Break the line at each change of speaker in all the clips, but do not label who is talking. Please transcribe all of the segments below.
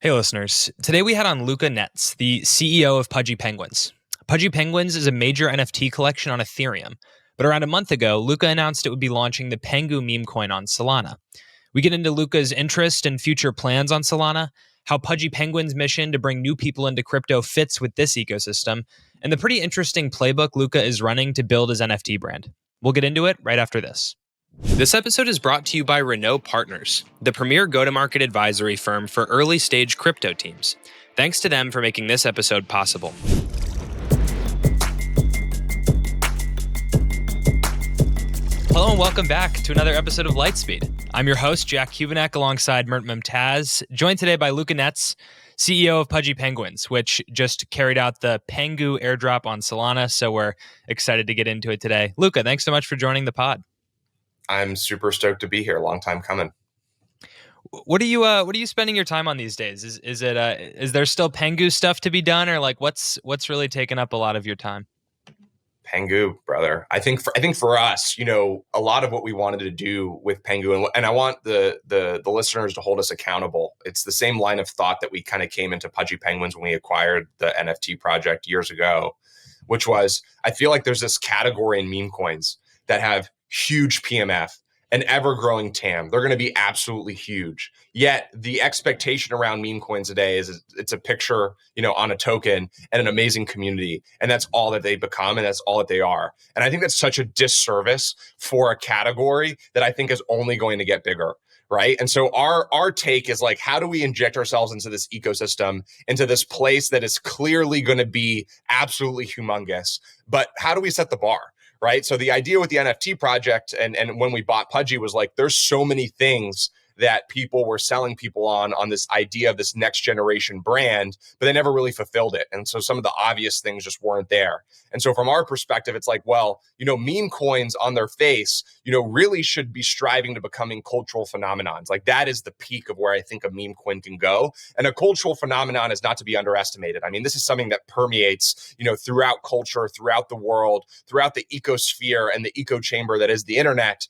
Hey listeners, today we had on Luca Netz, the CEO of Pudgy Penguins. Pudgy Penguins is a major NFT collection on Ethereum, but around a month ago, Luca announced it would be launching the PENGU meme coin on Solana. We get into Luca's interest and future plans on Solana, how Pudgy Penguins' mission to bring new people into crypto fits with this ecosystem, and the pretty interesting playbook Luca is running to build his NFT brand. We'll get into it right after this. This episode is brought to you by Renaud Partners, the premier go-to-market advisory firm for early-stage crypto teams. Thanks to them for making this episode possible. Hello and welcome back to another episode of Lightspeed. I'm your host, Jack Hubenek, alongside Mert Mumtaz, joined today by Luca Netz, CEO of Pudgy Penguins, which just carried out the PENGU airdrop on Solana, so we're excited to get into it today. Luca, thanks so much for joining the pod.
I'm super stoked to be here. Long time coming.
What are you spending your time on these days? Is there still PENGU stuff to be done, or like what's really taken up a lot of your time?
PENGU, brother. I think for us, a lot of what we wanted to do with PENGU, and I want the listeners to hold us accountable. It's the same line of thought that we kind of came into Pudgy Penguins when we acquired the NFT project years ago, which was, I feel like there's this category in meme coins that have huge PMF, an ever-growing TAM. They're going to be absolutely huge. Yet the expectation around meme coins today is it's a picture, on a token and an amazing community. And that's all that they become, and that's all that they are. And I think that's such a disservice for a category that I think is only going to get bigger. Right. And so our take is like, how do we inject ourselves into this ecosystem, into this place that is clearly going to be absolutely humongous? But how do we set the bar? Right. So the idea with the NFT project and when we bought Pudgy was like, there's so many things that people were selling people on this idea of this next generation brand, but they never really fulfilled it. And so some of the obvious things just weren't there. And so from our perspective, it's like, well, meme coins on their face, really should be striving to becoming cultural phenomenons. Like that is the peak of where I think a meme coin can go. And a cultural phenomenon is not to be underestimated. I mean, this is something that permeates, throughout culture, throughout the world, throughout the ecosphere and the echo chamber that is the internet,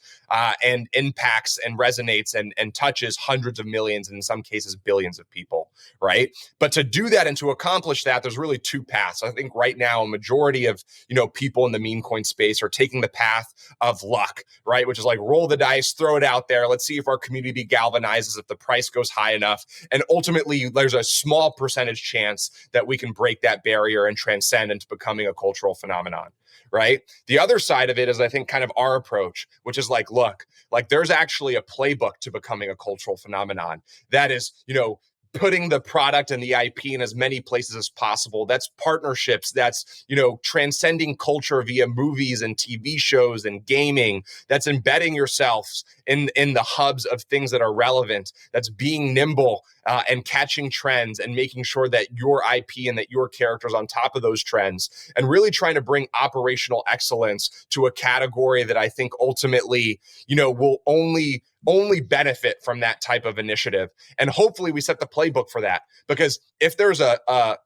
and impacts and resonates and touches hundreds of millions and in some cases billions of people, right? But to do that and to accomplish that, there's really two paths. I think right now a majority of people in the meme coin space are taking the path of luck, right? Which is like roll the dice, throw it out there. Let's see if our community galvanizes, if the price goes high enough. And ultimately, there's a small percentage chance that we can break that barrier and transcend into becoming a cultural phenomenon. Right. The other side of it is, I think, kind of our approach, which is like, look, like there's actually a playbook to becoming a cultural phenomenon that is, putting the product and the IP in as many places as possible. That's partnerships. That's, transcending culture via movies and TV shows and gaming. That's embedding yourselves in the hubs of things that are relevant. That's being nimble and catching trends and making sure that your IP and that your character's on top of those trends, and really trying to bring operational excellence to a category that I think ultimately, will only benefit from that type of initiative. And hopefully we set the playbook for that, because if there's a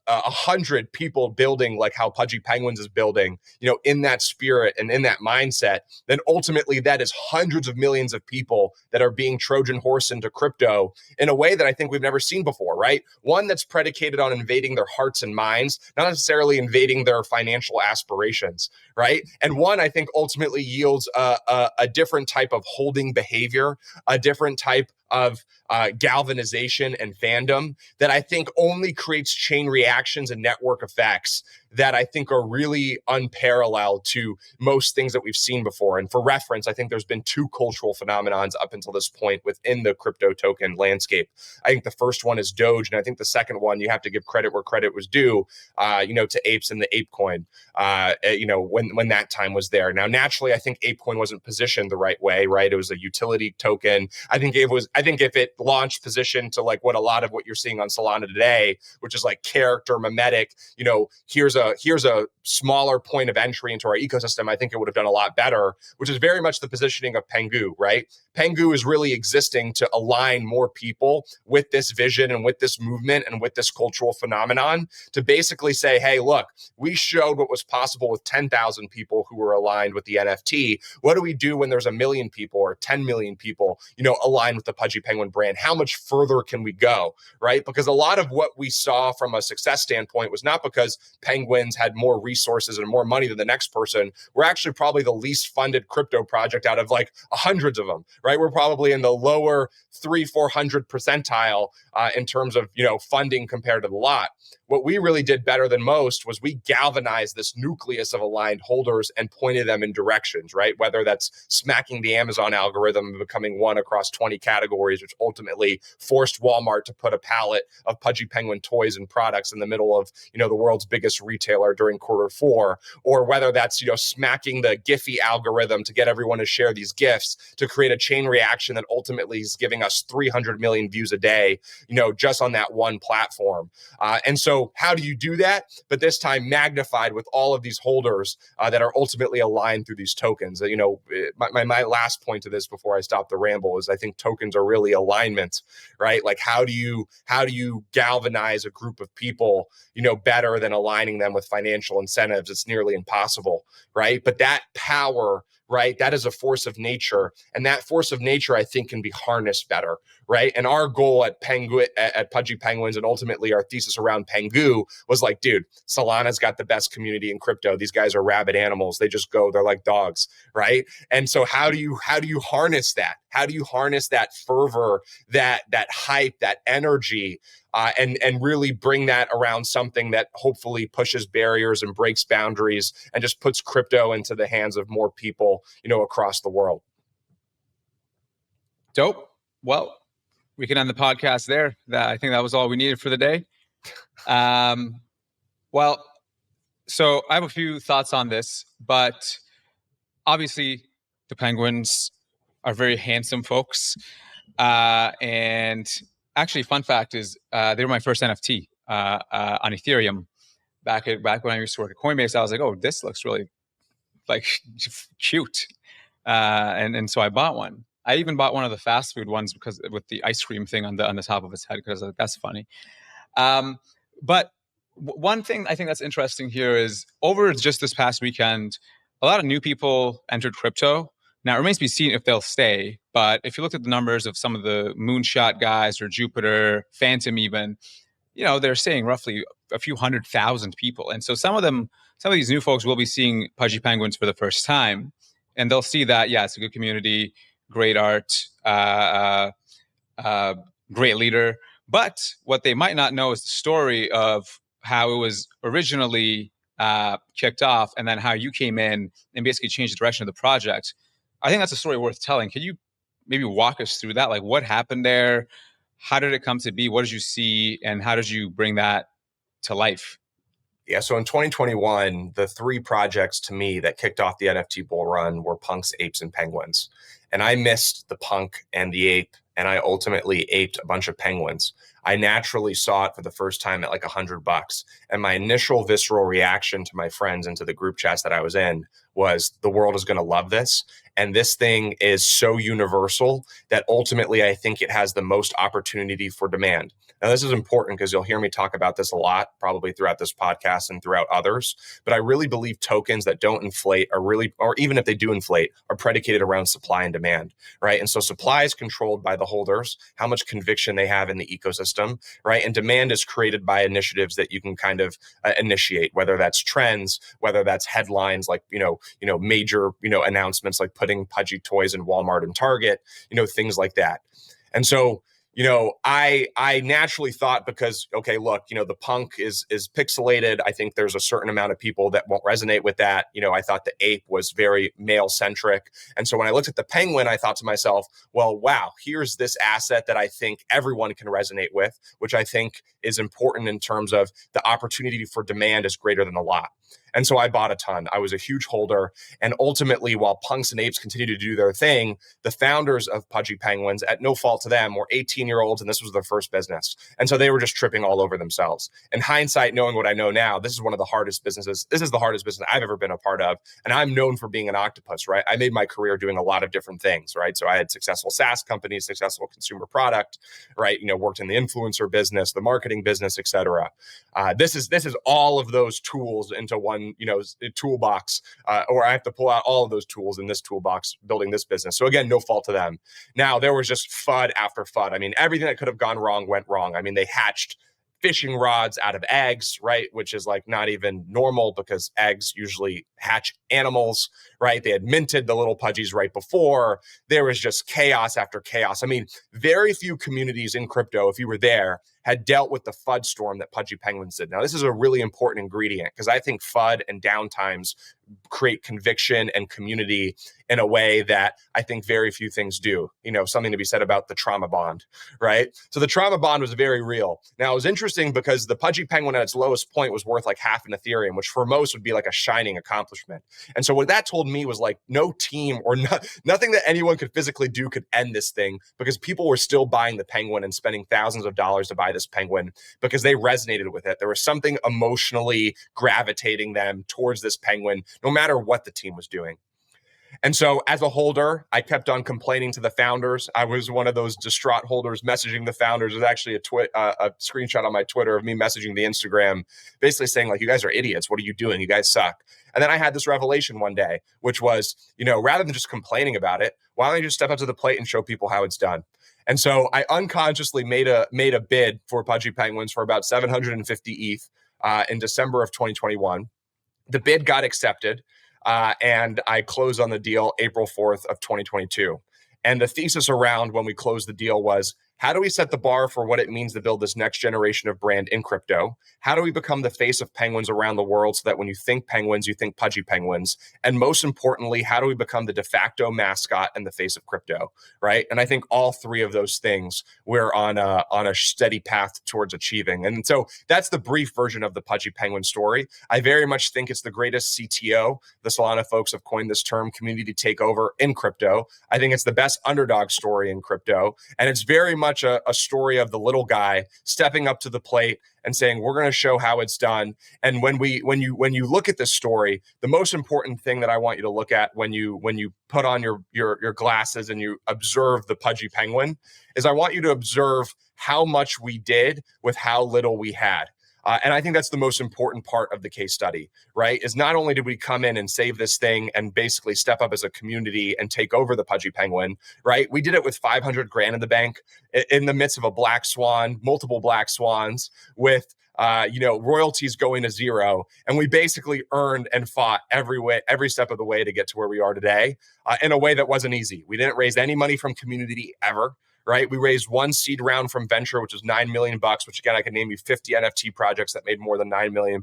100 people building like how Pudgy Penguins is building, in that spirit and in that mindset, then ultimately that is hundreds of millions of people that are being Trojan horse into crypto in a way that I think we've never seen before, right? One that's predicated on invading their hearts and minds, not necessarily invading their financial aspirations, right? And one, I think, ultimately yields a different type of holding behavior, a different type of galvanization and fandom that I think only creates chain reactions and network effects that I think are really unparalleled to most things that we've seen before. And for reference, I think there's been two cultural phenomenons up until this point within the crypto token landscape. I think the first one is Doge, and I think the second one, you have to give credit where credit was due, to Apes and the Apecoin, when that time was there. Now, naturally, I think Apecoin wasn't positioned the right way, right? It was a utility token. I think if it launched positioned to like what a lot of what you're seeing on Solana today, which is like character, memetic, here's a smaller point of entry into our ecosystem, I think it would have done a lot better, which is very much the positioning of PENGU, right? PENGU is really existing to align more people with this vision and with this movement and with this cultural phenomenon to basically say, hey, look, we showed what was possible with 10,000 people who were aligned with the NFT. What do we do when there's 1 million people or 10 million people, aligned with the Pudgy Penguin brand? How much further can we go, right? Because a lot of what we saw from a success standpoint was not because Penguins had more resources and more money than the next person. We're actually probably the least funded crypto project out of like hundreds of them, right? We're probably in the lower 300-400 percentile in terms of funding compared to the lot. What we really did better than most was we galvanized this nucleus of aligned holders and pointed them in directions, right? Whether that's smacking the Amazon algorithm and becoming one across 20 categories, which ultimately forced Walmart to put a pallet of Pudgy Penguin toys and products in the middle of the world's biggest retailer during Q4, or whether that's smacking the Giphy algorithm to get everyone to share these GIFs to create a chain reaction that ultimately is giving us 300 million views a day, just on that one platform. And so how do you do that? But this time magnified with all of these holders that are ultimately aligned through these tokens. My last point to this before I stop the ramble is I think tokens are really alignment, right? Like how do you galvanize a group of people, better than aligning them with financial incentives? It's nearly impossible, right? But that power, right? That is a force of nature. And that force of nature, I think, can be harnessed better, right? And our goal at PENGU, at Pudgy Penguins, and ultimately our thesis around PENGU was like, dude, Solana's got the best community in crypto. These guys are rabid animals. They just go, they're like dogs, right? And so how do you harness that? How do you harness that fervor, that hype, that energy, and really bring that around something that hopefully pushes barriers and breaks boundaries and just puts crypto into the hands of more people, across the world.
Dope. Well, we can end the podcast there. I think that was all we needed for the day. Well, so I have a few thoughts on this, but obviously the Penguins are very handsome folks. And actually, fun fact is they were my first NFT on Ethereum back when I used to work at Coinbase. I was like, oh, this looks really like cute. And so I bought one. I even bought one of the fast food ones because with the ice cream thing on the top of its head, because that's funny. But one thing I think that's interesting here is over just this past weekend, a lot of new people entered crypto. Now, it remains to be seen if they'll stay. But if you looked at the numbers of some of the Moonshot guys or Jupiter, Phantom even, they're saying roughly a few 100,000 people. And so some of these new folks will be seeing Pudgy Penguins for the first time. And they'll see that, yeah, it's a good community, great art, great leader. But what they might not know is the story of how it was originally kicked off and then how you came in and basically changed the direction of the project. I think that's a story worth telling. Can you maybe walk us through that? Like, what happened there? How did it come to be? What did you see? And how did you bring that to life?
Yeah, so in 2021, the three projects to me that kicked off the NFT bull run were punks, apes, and penguins. And I missed the punk and the ape, and I ultimately aped a bunch of penguins. I naturally saw it for the first time at like $100. And my initial visceral reaction to my friends and to the group chats that I was in was the world is going to love this. And this thing is so universal that ultimately I think it has the most opportunity for demand. Now, this is important because you'll hear me talk about this a lot, probably throughout this podcast and throughout others. But I really believe tokens that don't inflate are really, or even if they do inflate, are predicated around supply and demand, right? And so supply is controlled by the holders, how much conviction they have in the ecosystem, right? And demand is created by initiatives that you can kind of initiate, whether that's trends, whether that's headlines like, major, announcements like putting Pudgy toys in Walmart and Target, things like that. And so, I naturally thought because, okay, look, the punk is pixelated. I think there's a certain amount of people that won't resonate with that. I thought the ape was very male centric. And so when I looked at the penguin, I thought to myself, well, wow, here's this asset that I think everyone can resonate with, which I think is important in terms of the opportunity for demand is greater than the lot. And so I bought a ton. I was a huge holder. And ultimately, while punks and apes continue to do their thing, the founders of Pudgy Penguins, at no fault to them, were AT&T 18-year-olds, and this was their first business. And so they were just tripping all over themselves. In hindsight, knowing what I know now, this is one of the hardest businesses. This is the hardest business I've ever been a part of. And I'm known for being an octopus, right? I made my career doing a lot of different things, right? So I had successful SaaS companies, successful consumer product, right? Worked in the influencer business, the marketing business, et cetera. This is all of those tools into one, toolbox, or I have to pull out all of those tools in this toolbox building this business. So again, no fault to them. Now, there was just FUD after FUD. I mean, everything that could have gone wrong went wrong. I mean, they hatched fishing rods out of eggs, right? Which is like not even normal because eggs usually hatch animals, right? They had minted the little pudgies right before. There was just chaos after chaos. I mean, very few communities in crypto, if you were there, had dealt with the FUD storm that Pudgy Penguins did. Now, this is a really important ingredient because I think FUD and downtimes create conviction and community in a way that I think very few things do. Something to be said about the trauma bond, right? So the trauma bond was very real. Now, it was interesting because the Pudgy Penguin at its lowest point was worth like half an Ethereum, which for most would be like a shining accomplishment. And so what that told me was like no team or nothing that anyone could physically do could end this thing, because people were still buying the penguin and spending thousands of dollars to buy this penguin because they resonated with it. There was something emotionally gravitating them towards this penguin, no matter what the team was doing. And so as a holder, I kept on complaining to the founders. I was one of those distraught holders messaging the founders. There's actually a screenshot on my Twitter of me messaging the Instagram, basically saying like, you guys are idiots. What are you doing? You guys suck. And then I had this revelation one day, which was, rather than just complaining about it, why don't you just step up to the plate and show people how it's done? And so I unconsciously made a bid for Pudgy Penguins for about 750 ETH in December of 2021. The bid got accepted. And I closed on the deal April 4th of 2022. And the thesis around when we closed the deal was, how do we set the bar for what it means to build this next generation of brand in crypto? How do we become the face of penguins around the world so that when you think penguins, you think Pudgy Penguins? And most importantly, how do we become the de facto mascot and the face of crypto, right? And I think all three of those things we're on a steady path towards achieving. And so that's the brief version of the Pudgy Penguin story. I very much think it's the greatest CTO. The Solana folks have coined this term, community takeover, in crypto. I think it's the best underdog story in crypto. And it's very much a story of the little guy stepping up to the plate and saying, we're going to show how it's done. And when you look at this story, the most important thing that I want you to look at when you put on your glasses and you observe the Pudgy Penguin is, I want you to observe how much we did with how little we had. And I think that's the most important part of the case study, right? Is not only did we come in and save this thing and basically step up as a community and take over the Pudgy Penguin, right? We did it with 500 grand in the bank in the midst of a black swan, multiple black swans, with royalties going to zero. And we basically earned and fought every step of the way to get to where we are today in a way that wasn't easy. We didn't raise any money from community ever. Right? We raised one seed round from venture, which was $9 million, which again, I can name you 50 NFT projects that made more than $9 million.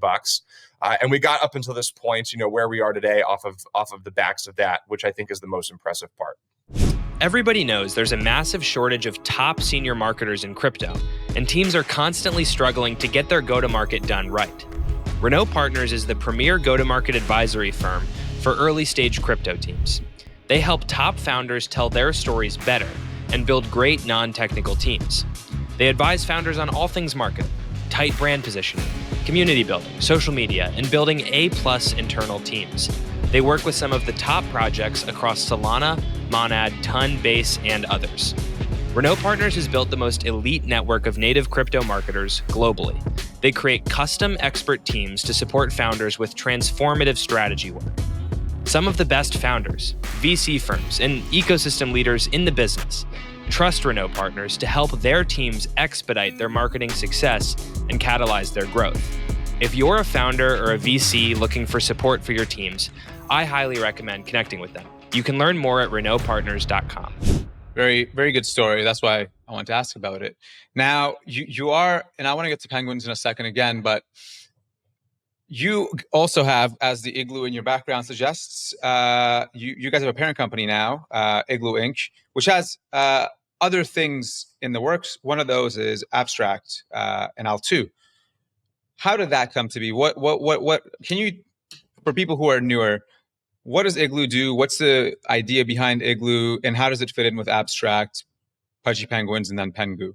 And we got up until this point, where we are today off of the backs of that, which I think is the most impressive part.
Everybody knows there's a massive shortage of top senior marketers in crypto, and teams are constantly struggling to get their go-to-market done right. Renaud Partners is the premier go-to-market advisory firm for early-stage crypto teams. They help top founders tell their stories better and build great non-technical teams. They advise founders on all things marketing, tight brand positioning, community building, social media, and building A+ internal teams. They work with some of the top projects across Solana, Monad, Ton, Base, and others. Renaud Partners has built the most elite network of native crypto marketers globally. They create custom expert teams to support founders with transformative strategy work. Some of the best founders, VC firms, and ecosystem leaders in the business trust Renaud Partners to help their teams expedite their marketing success and catalyze their growth. If you're a founder or a VC looking for support for your teams, I highly recommend connecting with them. You can learn more at renaudpartners.com.
Very, very good story. That's why I wanted to ask about it. Now, you are, and I want to get to penguins in a second again, but you also have, as the Igloo in your background suggests, you guys have a parent company now, Igloo Inc., which has other things in the works. One of those is Abstract and L2. How did that come to be? What can you, for people who are newer, what does Igloo do? What's the idea behind Igloo, and how does it fit in with Abstract? Pudgy Penguins, and then PENGU?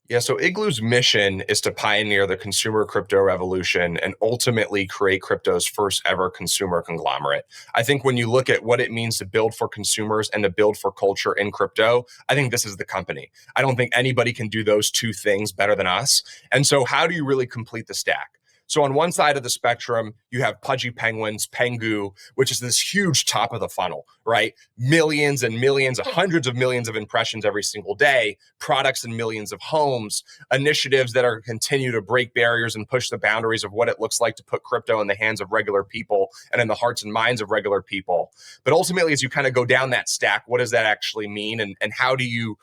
Yeah, so Igloo's mission is to pioneer the consumer crypto revolution and ultimately create crypto's first ever consumer conglomerate. I think when you look at what it means to build for consumers and to build for culture in crypto, I think this is the company. I don't think anybody can do those two things better than us. And so how do you really complete the stack? So on one side of the spectrum, you have Pudgy Penguins, PENGU, which is this huge top of the funnel, right? Millions and millions, hundreds of millions of impressions every single day, products in millions of homes, initiatives that are continue to break barriers and push the boundaries of what it looks like to put crypto in the hands of regular people and in the hearts and minds of regular people. But ultimately, as you kind of go down that stack, what does that actually mean? And how do you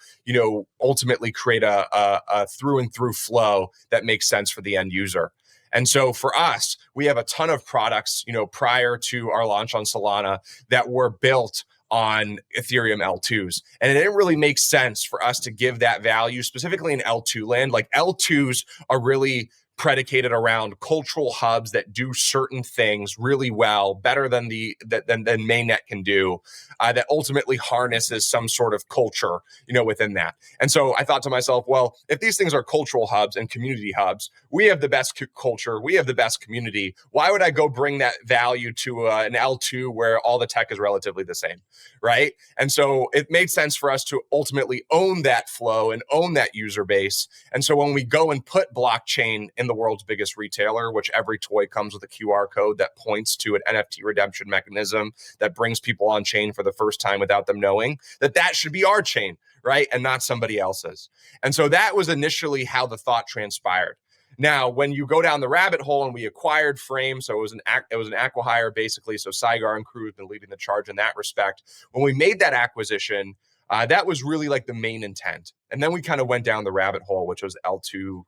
ultimately create a through and through flow that makes sense for the end user? And so for us, we have a ton of products, prior to our launch on Solana that were built on Ethereum L2s. And it didn't really make sense for us to give that value, specifically in L2 land. Like L2s are really predicated around cultural hubs that do certain things really well, better than than mainnet can do, that ultimately harnesses some sort of culture, within that. And so I thought to myself, well, if these things are cultural hubs and community hubs, we have the best culture, we have the best community. Why would I go bring that value to an L2 where all the tech is relatively the same, right? And so it made sense for us to ultimately own that flow and own that user base. And so when we go and put blockchain in the world's biggest retailer, which every toy comes with a QR code that points to an NFT redemption mechanism that brings people on chain for the first time without them knowing, that should be our chain, right? And not somebody else's. And so that was initially how the thought transpired. Now, when you go down the rabbit hole, and we acquired Frame, so it was an acqui-hire basically. So Saigar and crew have been leading the charge in that respect. When we made that acquisition, that was really like the main intent. And then we kind of went down the rabbit hole, which was L2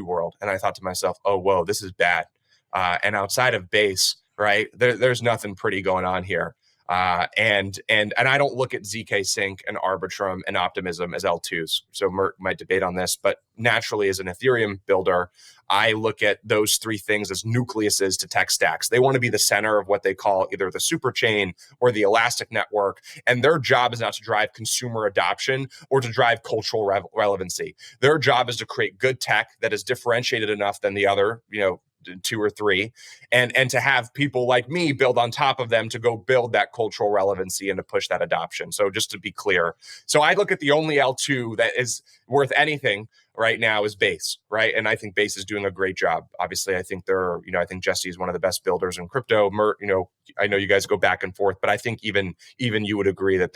world. And I thought to myself, oh, whoa, this is bad. And outside of base, right, there's nothing pretty going on here. And I don't look at ZK Sync and Arbitrum and Optimism as L2s. So Mert might debate on this, but naturally as an Ethereum builder, I look at those three things as nucleuses to tech stacks. They want to be the center of what they call either the super chain or the elastic network. And their job is not to drive consumer adoption or to drive cultural relevancy. Their job is to create good tech that is differentiated enough than the other, two or three, and to have people like me build on top of them to go build that cultural relevancy and to push that adoption. So just to be clear, so I look at the only L2 that is worth anything right now is Base, right? And I think Base is doing a great job. Obviously, I think I think Jesse is one of the best builders in crypto. Mert, I know you guys go back and forth, but I think even you would agree that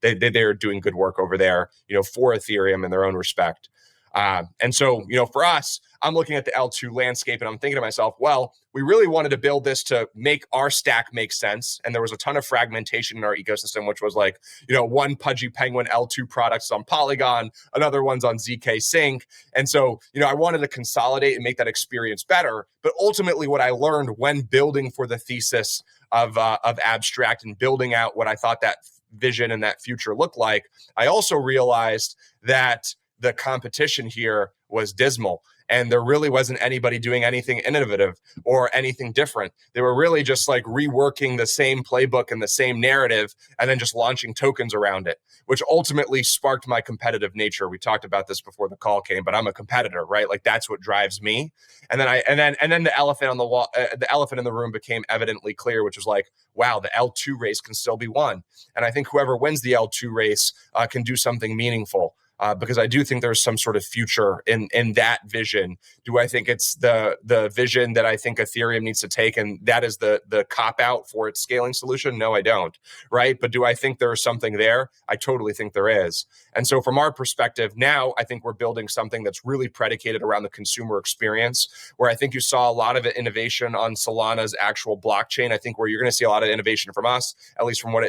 they're doing good work over there, for Ethereum in their own respect. And so, for us, I'm looking at the L2 landscape and I'm thinking to myself, well, we really wanted to build this to make our stack make sense. And there was a ton of fragmentation in our ecosystem, which was like, one Pudgy Penguin L2 products on Polygon, another one's on ZK Sync. And so, I wanted to consolidate and make that experience better. But ultimately, what I learned when building for the thesis of Abstract and building out what I thought that vision and that future looked like, I also realized that the competition here was dismal. And there really wasn't anybody doing anything innovative or anything different. They were really just like reworking the same playbook and the same narrative and then just launching tokens around it, which ultimately sparked my competitive nature. We talked about this before the call came, but I'm a competitor, right? Like that's what drives me. And then the elephant on the wall, the elephant in the room became evidently clear, which was like, wow, the L2 race can still be won. And I think whoever wins the L2 race can do something meaningful. Because I do think there's some sort of future in that vision. Do I think it's the vision that I think Ethereum needs to take, and that is the cop out for its scaling solution? No, I don't. Right? But do I think there's something there? I totally think there is. And so from our perspective, now I think we're building something that's really predicated around the consumer experience, where I think you saw a lot of innovation on Solana's actual blockchain. I think where you're going to see a lot of innovation from us, at least from what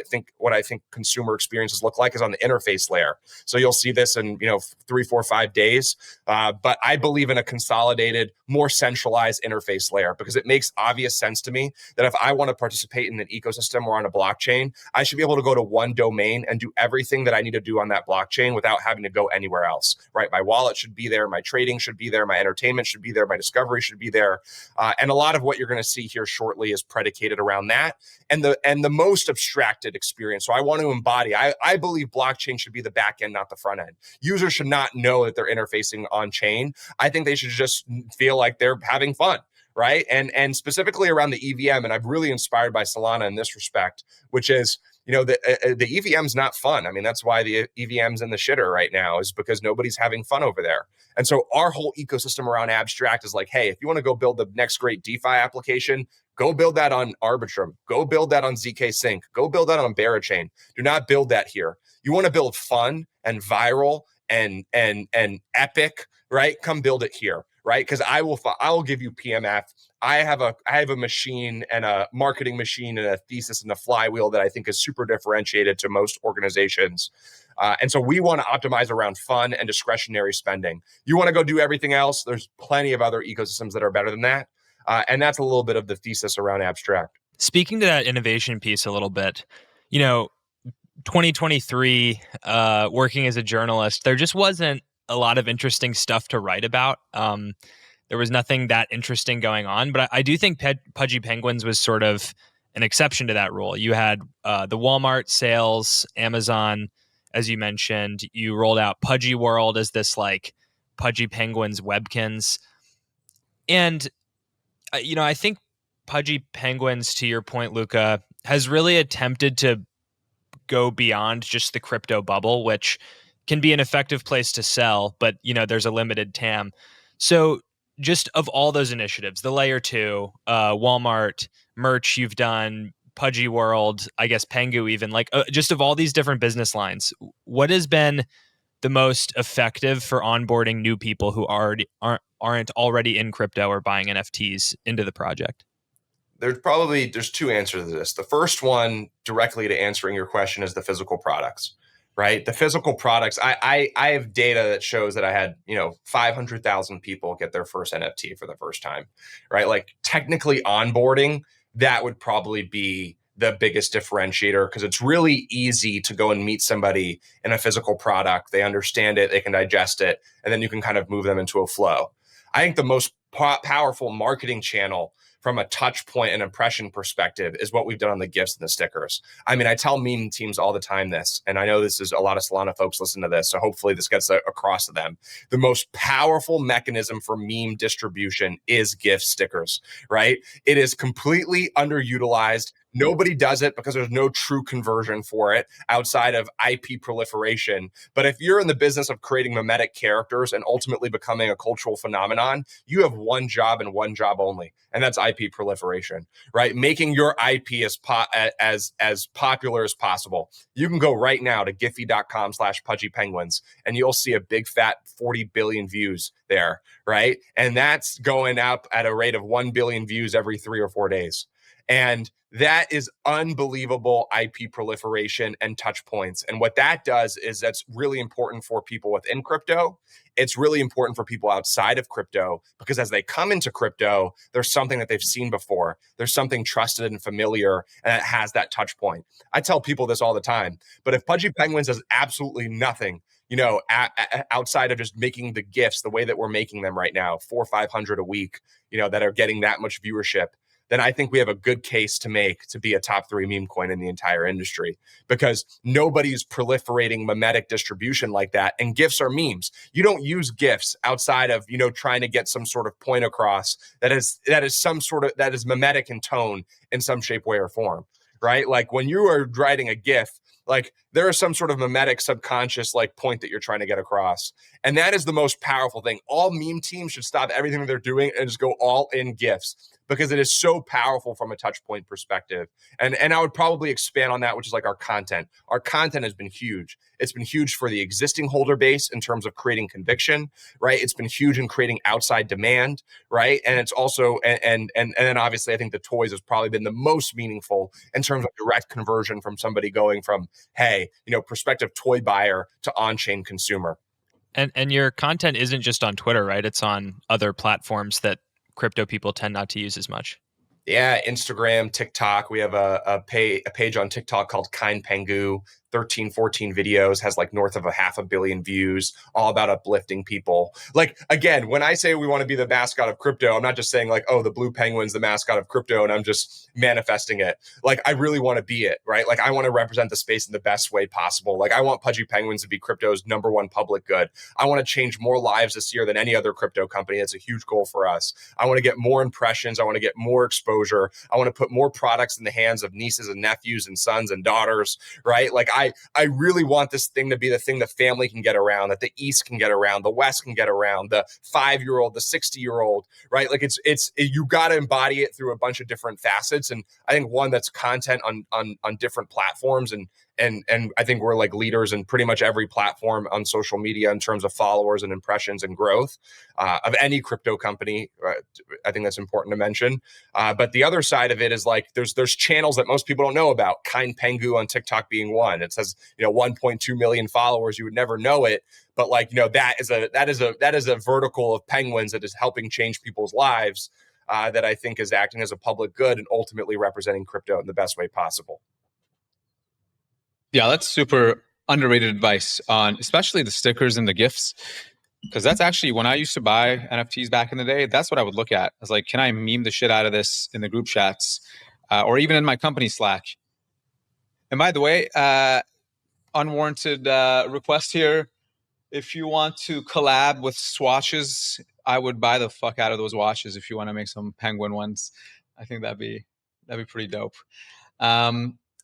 I think consumer experiences look like, is on the interface layer. So you'll see this in 3, 4, 5 days. But I believe in a consolidated, more centralized interface layer, because it makes obvious sense to me that if I want to participate in an ecosystem or on a blockchain, I should be able to go to one domain and do everything that I need to do on that blockchain without having to go anywhere else, right? My wallet should be there, my trading should be there, my entertainment should be there, my discovery should be there. And a lot of what you're going to see here shortly is predicated around that and the most abstracted experience. So I want to embody, I believe blockchain should be the back end, not the front end. Users should not know that they're interfacing on chain. I think they should just feel like they're having fun, right? And specifically around the EVM, and I'm really inspired by Solana in this respect, which is, the EVM's not fun. I mean, that's why the EVM's in the shitter right now, is because nobody's having fun over there. And so our whole ecosystem around Abstract is like, hey, if you want to go build the next great DeFi application, go build that on Arbitrum. Go build that on ZK Sync. Go build that on Berachain. Do not build that here. You want to build fun and viral and epic, right? Come build it here, right? Because I will give you PMF. I have a machine and a marketing machine and a thesis and a flywheel that I think is super differentiated to most organizations. And so we want to optimize around fun and discretionary spending. You want to go do everything else, there's plenty of other ecosystems that are better than that. And that's a little bit of the thesis around Abstract.
Speaking to that innovation piece a little bit, 2023, working as a journalist, there just wasn't a lot of interesting stuff to write about. There was nothing that interesting going on, but I do think Pudgy Penguins was sort of an exception to that rule. You had the Walmart sales, Amazon, as you mentioned. You rolled out Pudgy World as this like Pudgy Penguins webkins. And, I think Pudgy Penguins, to your point, Luca, has really attempted to go beyond just the crypto bubble, which can be an effective place to sell, but there's a limited TAM. So just of all those initiatives, the layer 2, Walmart, merch you've done, Pudgy World, I guess PENGU even, like just of all these different business lines, what has been the most effective for onboarding new people who aren't already in crypto or buying NFTs into the project?
There's two answers to this. The first one, directly to answering your question, is the physical products, right? The physical products, I have data that shows that I had, 500,000 people get their first NFT for the first time, right? Like technically onboarding, that would probably be the biggest differentiator, because it's really easy to go and meet somebody in a physical product. They understand it, they can digest it, and then you can kind of move them into a flow. I think the most powerful marketing channel from a touch point and impression perspective is what we've done on the gifts and the stickers. I mean, I tell meme teams all the time this, and I know this is a lot of Solana folks listen to this, so hopefully this gets across to them. The most powerful mechanism for meme distribution is gift stickers, right? It is completely underutilized. Nobody does it because there's no true conversion for it outside of IP proliferation. But if you're in the business of creating memetic characters and ultimately becoming a cultural phenomenon, you have one job and one job only, and that's IP proliferation, right? Making your IP as popular as possible. You can go right now to giphy.com/pudgypenguins, and you'll see a big fat 40 billion views there, right? And that's going up at a rate of 1 billion views every 3 or 4 days. And that is unbelievable IP proliferation and touch points. And what that does is that's really important for people within crypto. It's really important for people outside of crypto, because as they come into crypto, there's something that they've seen before. There's something trusted and familiar, and it has that touch point. I tell people this all the time, but if Pudgy Penguins does absolutely nothing, outside of just making the gifts the way that we're making them right now, 400 or 500 a week, that are getting that much viewership, then I think we have a good case to make to be a top 3 meme coin in the entire industry, because nobody's proliferating memetic distribution like that. And GIFs are memes. You don't use GIFs outside of, trying to get some sort of point across that is memetic in tone in some shape, way, or form, right? Like when you are writing a GIF, like there is some sort of memetic subconscious like point that you're trying to get across. And that is the most powerful thing. All meme teams should stop everything that they're doing and just go all in GIFs, because it is so powerful from a touch point perspective. And I would probably expand on that, which is like our content. Our content has been huge. It's been huge for the existing holder base in terms of creating conviction, right? It's been huge in creating outside demand, right? And it's also, and then obviously I think the toys has probably been the most meaningful in terms of direct conversion from somebody going from, hey, prospective toy buyer to on-chain consumer.
And your content isn't just on Twitter, right? It's on other platforms that crypto people tend not to use as much.
Yeah, Instagram, TikTok. We have a page on TikTok called PENGU, 13, 14 videos, has like north of 500 million views, all about uplifting people. Like, again, when I say we want to be the mascot of crypto, I'm not just saying like, oh, the blue penguin's the mascot of crypto and I'm just manifesting it. Like, I really want to be it, right? Like, I want to represent the space in the best way possible. Like, I want Pudgy Penguins to be crypto's #1 public good. I want to change more lives this year than any other crypto company. It's a huge goal for us. I want to get more impressions. I want to get more exposure. I want to put more products in the hands of nieces and nephews and sons and daughters, right? Like, I really want this thing to be the thing the family can get around, that the East can get around, the West can get around, the 5-year-old, the 60-year-old, right? Like, you got to embody it through a bunch of different facets. And I think one that's content on different platforms, and I think we're like leaders in pretty much every platform on social media in terms of followers and impressions and growth of any crypto company. I think that's important to mention. But the other side of it is like there's channels that most people don't know about. Kind Pengu on TikTok being one. It says 1.2 million followers. You would never know it, but like that is a vertical of penguins that is helping change people's lives. That I think is acting as a public good and ultimately representing crypto in the best way possible.
Yeah, that's super underrated advice on especially the stickers and the GIFs. Because that's actually when I used to buy NFTs back in the day, that's what I would look at. I was like, can I meme the shit out of this in the group chats or even in my company Slack? And by the way, unwarranted request here. If you want to collab with swatches, I would buy the fuck out of those watches if you want to make some penguin ones. I think that'd be pretty dope.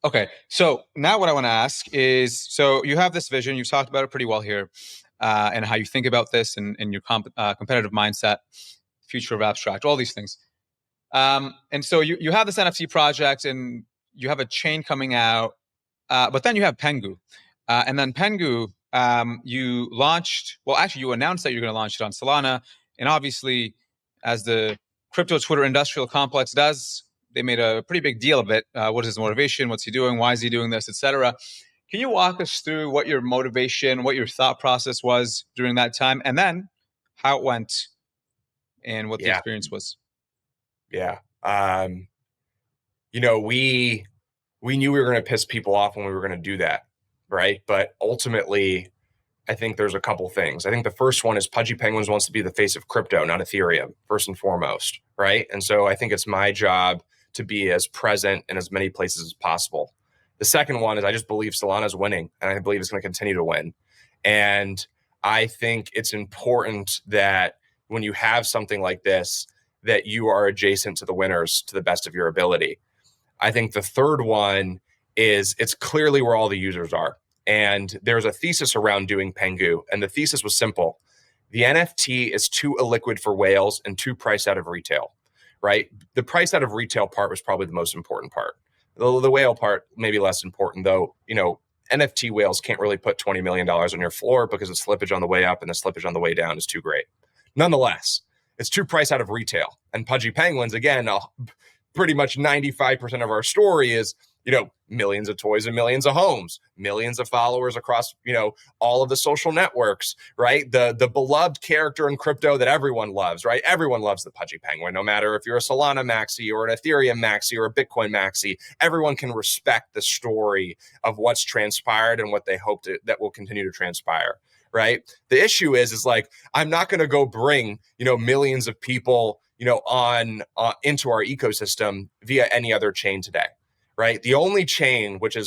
Okay, so now what I want to ask is, so you have this vision, you've talked about it pretty well here, and how you think about this and your competitive mindset, future of abstract, all these things. And so you have this NFT project and you have a chain coming out, but then you have PENGU. And then PENGU, you launched, well, actually you announced that you're going to launch it on Solana. And obviously, as the crypto Twitter industrial complex does, they made a pretty big deal of it. What is his motivation? What's he doing? Why is he doing this, etc. Can you walk us through what your motivation, what your thought process was during that time, and then how it went and what the experience was?
Yeah. We knew we were going to piss people off when we were going to do that, right? But ultimately, I think there's a couple things. I think the first one is Pudgy Penguins wants to be the face of crypto, not Ethereum, first and foremost, right? And so I think it's my job to be as present in as many places as possible. The second one is I just believe Solana's winning, and I believe it's going to continue to win. And I think it's important that when you have something like this, that you are adjacent to the winners to the best of your ability. I think the third one is it's clearly where all the users are. And there's a thesis around doing PENGU, and the thesis was simple. The NFT is too illiquid for whales and too priced out of retail, right? The price out of retail part was probably the most important part. The whale part, maybe less important, though. NFT whales can't really put $20 million on your floor because the slippage on the way up and the slippage on the way down is too great. Nonetheless, it's too priced out of retail. And Pudgy Penguins, again, pretty much 95% of our story is, millions of toys and millions of homes, millions of followers across, all of the social networks, right? The beloved character in crypto that everyone loves, right? Everyone loves the Pudgy Penguin, no matter if you're a Solana maxi or an Ethereum maxi or a Bitcoin maxi. Everyone can respect the story of what's transpired and what they hope that will continue to transpire, right? The issue is like, I'm not going to go bring, millions of people, on into our ecosystem via any other chain today. Right. The only chain which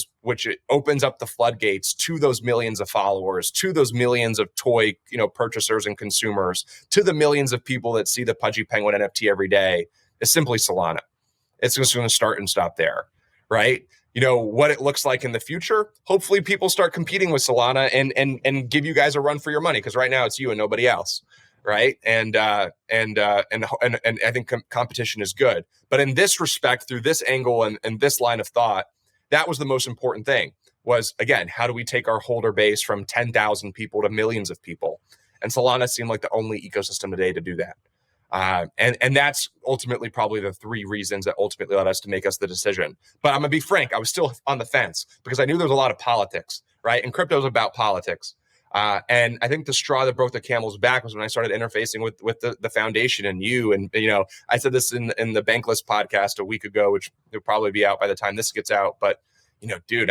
opens up the floodgates to those millions of followers, to those millions of toy, purchasers and consumers, to the millions of people that see the Pudgy Penguin NFT every day is simply Solana. It's just going to start and stop there. Right. What it looks like in the future. Hopefully people start competing with Solana and give you guys a run for your money, because right now it's you and nobody else. Right. And I think competition is good. But in this respect, through this angle and this line of thought, that was the most important thing was, again, how do we take our holder base from 10,000 people to millions of people? And Solana seemed like the only ecosystem today to do that. And that's ultimately probably the three reasons that ultimately led us to make us the decision. But I'm going to be frank, I was still on the fence because I knew there was a lot of politics, right? And crypto is about politics. And I think the straw that broke the camel's back was when I started interfacing with the foundation and you. And, I said this in the Bankless podcast a week ago, which will probably be out by the time this gets out. But, dude,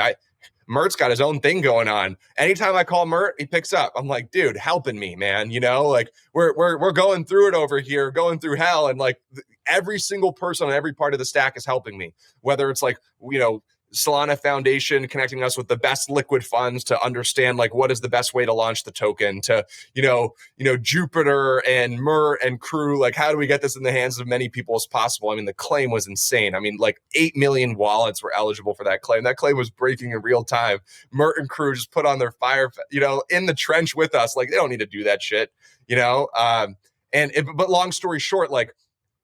Mert's got his own thing going on. Anytime I call Mert, he picks up. I'm like, dude, helping me, man. You know, like we're going through it over here, going through hell. And like every single person on every part of the stack is helping me, whether it's like, you know, Solana Foundation connecting us with the best liquid funds to understand like what is the best way to launch the token, to you know Jupiter and Mert and crew, like how do we get this in the hands of many people as possible. I mean, the claim was insane. I mean, like 8 million wallets were eligible for that claim. That claim was breaking in real time. Mert and crew just put on their fire, you know, in the trench with us. Like they don't need to do that shit, you know. But long story short, like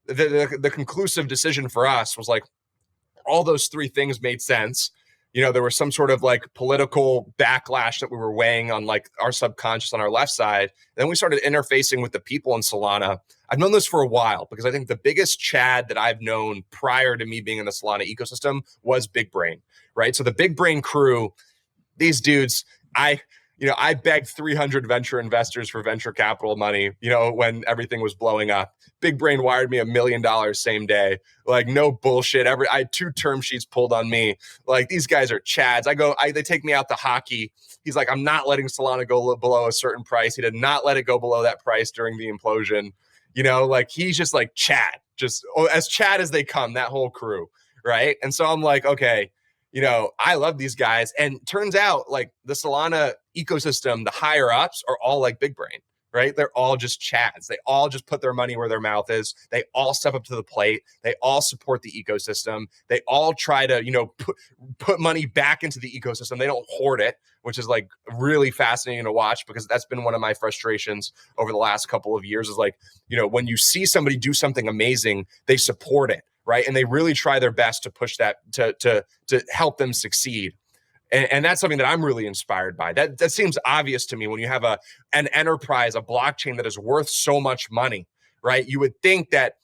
the conclusive decision for us was like, all those three things made sense. You know, there was some sort of like political backlash that we were weighing on like our subconscious on our left side. Then we started interfacing with the people in Solana. I've known this for a while because I think the biggest Chad that I've known prior to me being in the Solana ecosystem was Big Brain, right? So the Big Brain crew, these dudes, I begged 300 venture investors for venture capital money, you know, when everything was blowing up. Big Brain wired me $1 million same day. Like, no bullshit. I had 2 term sheets pulled on me. Like, these guys are Chads. They take me out to hockey. He's like, I'm not letting Solana go below a certain price. He did not let it go below that price during the implosion. You know, like, he's just like Chad, just as Chad as they come, that whole crew. Right. And so I'm like, okay, you know, I love these guys. And turns out like the Solana ecosystem, the higher ups are all like Big Brain, right? They're all just Chads. They all just put their money where their mouth is. They all step up to the plate. They all support the ecosystem. They all try to, you know, put money back into the ecosystem. They don't hoard it, which is like really fascinating to watch, because that's been one of my frustrations over the last couple of years is like, you know, when you see somebody do something amazing, they support it. Right. And they really try their best to push that to help them succeed. And that's something that I'm really inspired by. That seems obvious to me when you have an enterprise, a blockchain that is worth so much money. Right. You would think that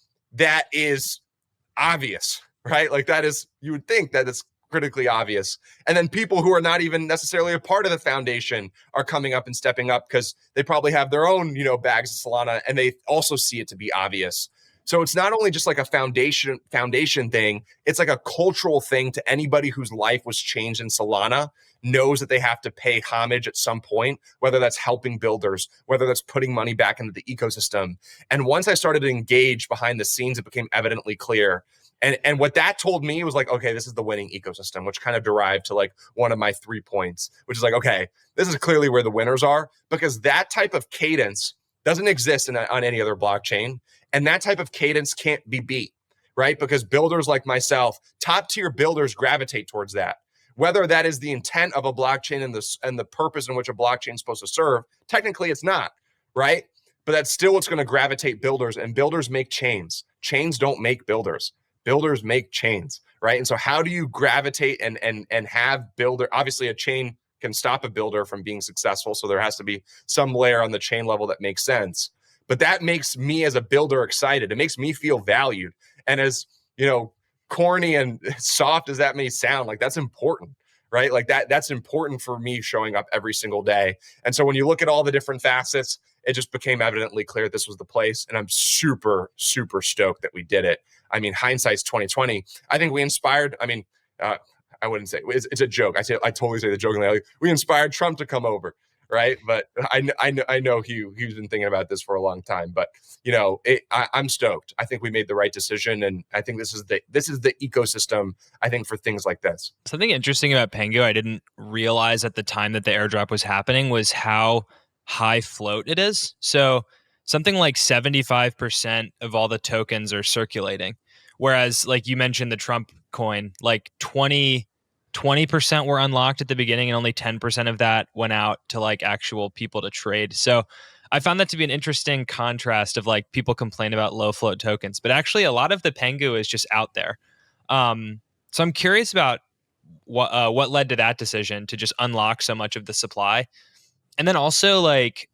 is obvious. Right. Like you would think that it's critically obvious. And then people who are not even necessarily a part of the foundation are coming up and stepping up because they probably have their own, you know, bags of Solana, and they also see it to be obvious. So it's not only just like a foundation thing, it's like a cultural thing to anybody whose life was changed in Solana knows that they have to pay homage at some point, whether that's helping builders, whether that's putting money back into the ecosystem. And once I started to engage behind the scenes, it became evidently clear. And what that told me was like, okay, this is the winning ecosystem, which kind of derived to like one of my 3 points, which is like, okay, this is clearly where the winners are, because that type of cadence doesn't exist on any other blockchain. And that type of cadence can't be beat, right? Because builders like myself, top tier builders gravitate towards that. Whether that is the intent of a blockchain and the purpose in which a blockchain is supposed to serve, technically it's not, right? But that's still what's going to gravitate builders, and builders make chains. Chains don't make builders. Builders make chains, right? And so how do you gravitate and have builder? Obviously, a chain can stop a builder from being successful. So there has to be some layer on the chain level that makes sense. But that makes me as a builder excited. It makes me feel valued. And as, you know, corny and soft as that may sound, like that's important, right? Like that's important for me showing up every single day. And so when you look at all the different facets, it just became evidently clear this was the place. And I'm super, super stoked that we did it. I mean, hindsight's 2020. I think we inspired, I wouldn't say it's a joke. I totally say the jokingly, like, we inspired Trump to come over. Right. But I know he's been thinking about this for a long time, but you know, I'm stoked. I think we made the right decision. And I think this is the ecosystem, I think, for things like this.
Something interesting about PENGU I didn't realize at the time that the airdrop was happening was how high float it is. So something like 75% of all the tokens are circulating. Whereas like you mentioned the Trump coin, like 20% were unlocked at the beginning and only 10% of that went out to like actual people to trade. So I found that to be an interesting contrast of like people complain about low float tokens, but actually a lot of the PENGU is just out there. So I'm curious about what led to that decision to just unlock so much of the supply. And then also like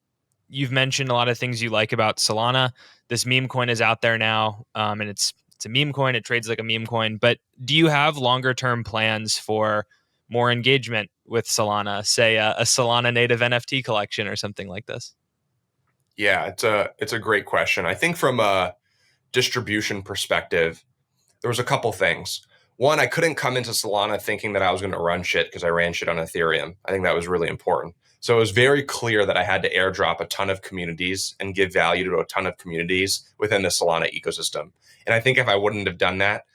you've mentioned a lot of things you like about Solana. This meme coin is out there now, and it's a meme coin. It trades like a meme coin. But do you have longer term plans for more engagement with Solana, say a Solana native NFT collection or something like this?
Yeah, it's a great question. I think from a distribution perspective, there was a couple things. one, I couldn't come into Solana thinking that I was going to run shit because I ran shit on Ethereum. I think that was really important. So it was very clear that I had to airdrop a ton of communities and give value to a ton of communities within the Solana ecosystem. And I think if I wouldn't have done that,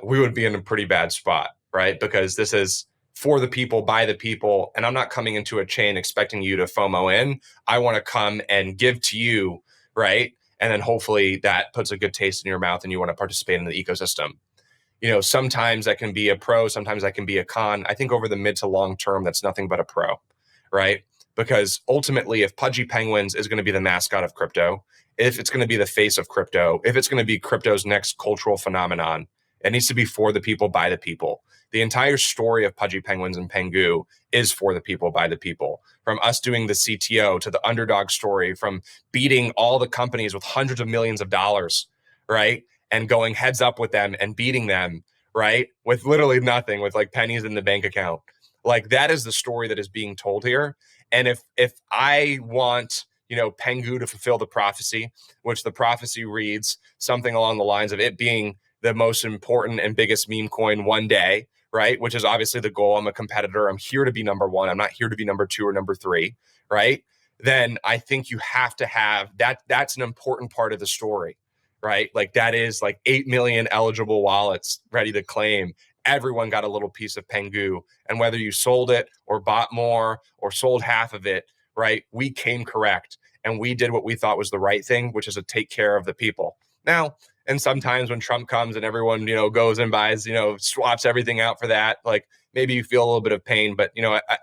we would be in a pretty bad spot, right? Because this is for the people, by the people. And I'm not coming into a chain expecting you to FOMO in. I want to come and give to you, right? And then hopefully that puts a good taste in your mouth and you want to participate in the ecosystem. Sometimes that can be a pro, sometimes that can be a con. I think over the mid to long term, that's nothing but a pro, right? Because ultimately, if Pudgy Penguins is going to be the mascot of crypto, if it's going to be the face of crypto, if it's going to be crypto's next cultural phenomenon, it needs to be for the people, by the people. The entire story of Pudgy Penguins and PENGU is for the people, by the people. From us doing the CTO to the underdog story, from beating all the companies with hundreds of millions of dollars, right? And going heads up with them and beating them, right? With literally nothing, with like pennies in the bank account. Like that is the story that is being told here. And if I want, PENGU to fulfill the prophecy, which the prophecy reads something along the lines of it being the most important and biggest meme coin one day, right? Which is obviously the goal. I'm a competitor. I'm here to be number one. I'm not here to be number two or number three, right? Then I think you have to have that. That's an important part of the story, right? Like that is like 8 million eligible wallets ready to claim. Everyone got a little piece of PENGU. And whether you sold it or bought more or sold half of it, right? We came correct and we did what we thought was the right thing, which is to take care of the people. Now, and sometimes when Trump comes and everyone, goes and buys, swaps everything out for that, like maybe you feel a little bit of pain, but,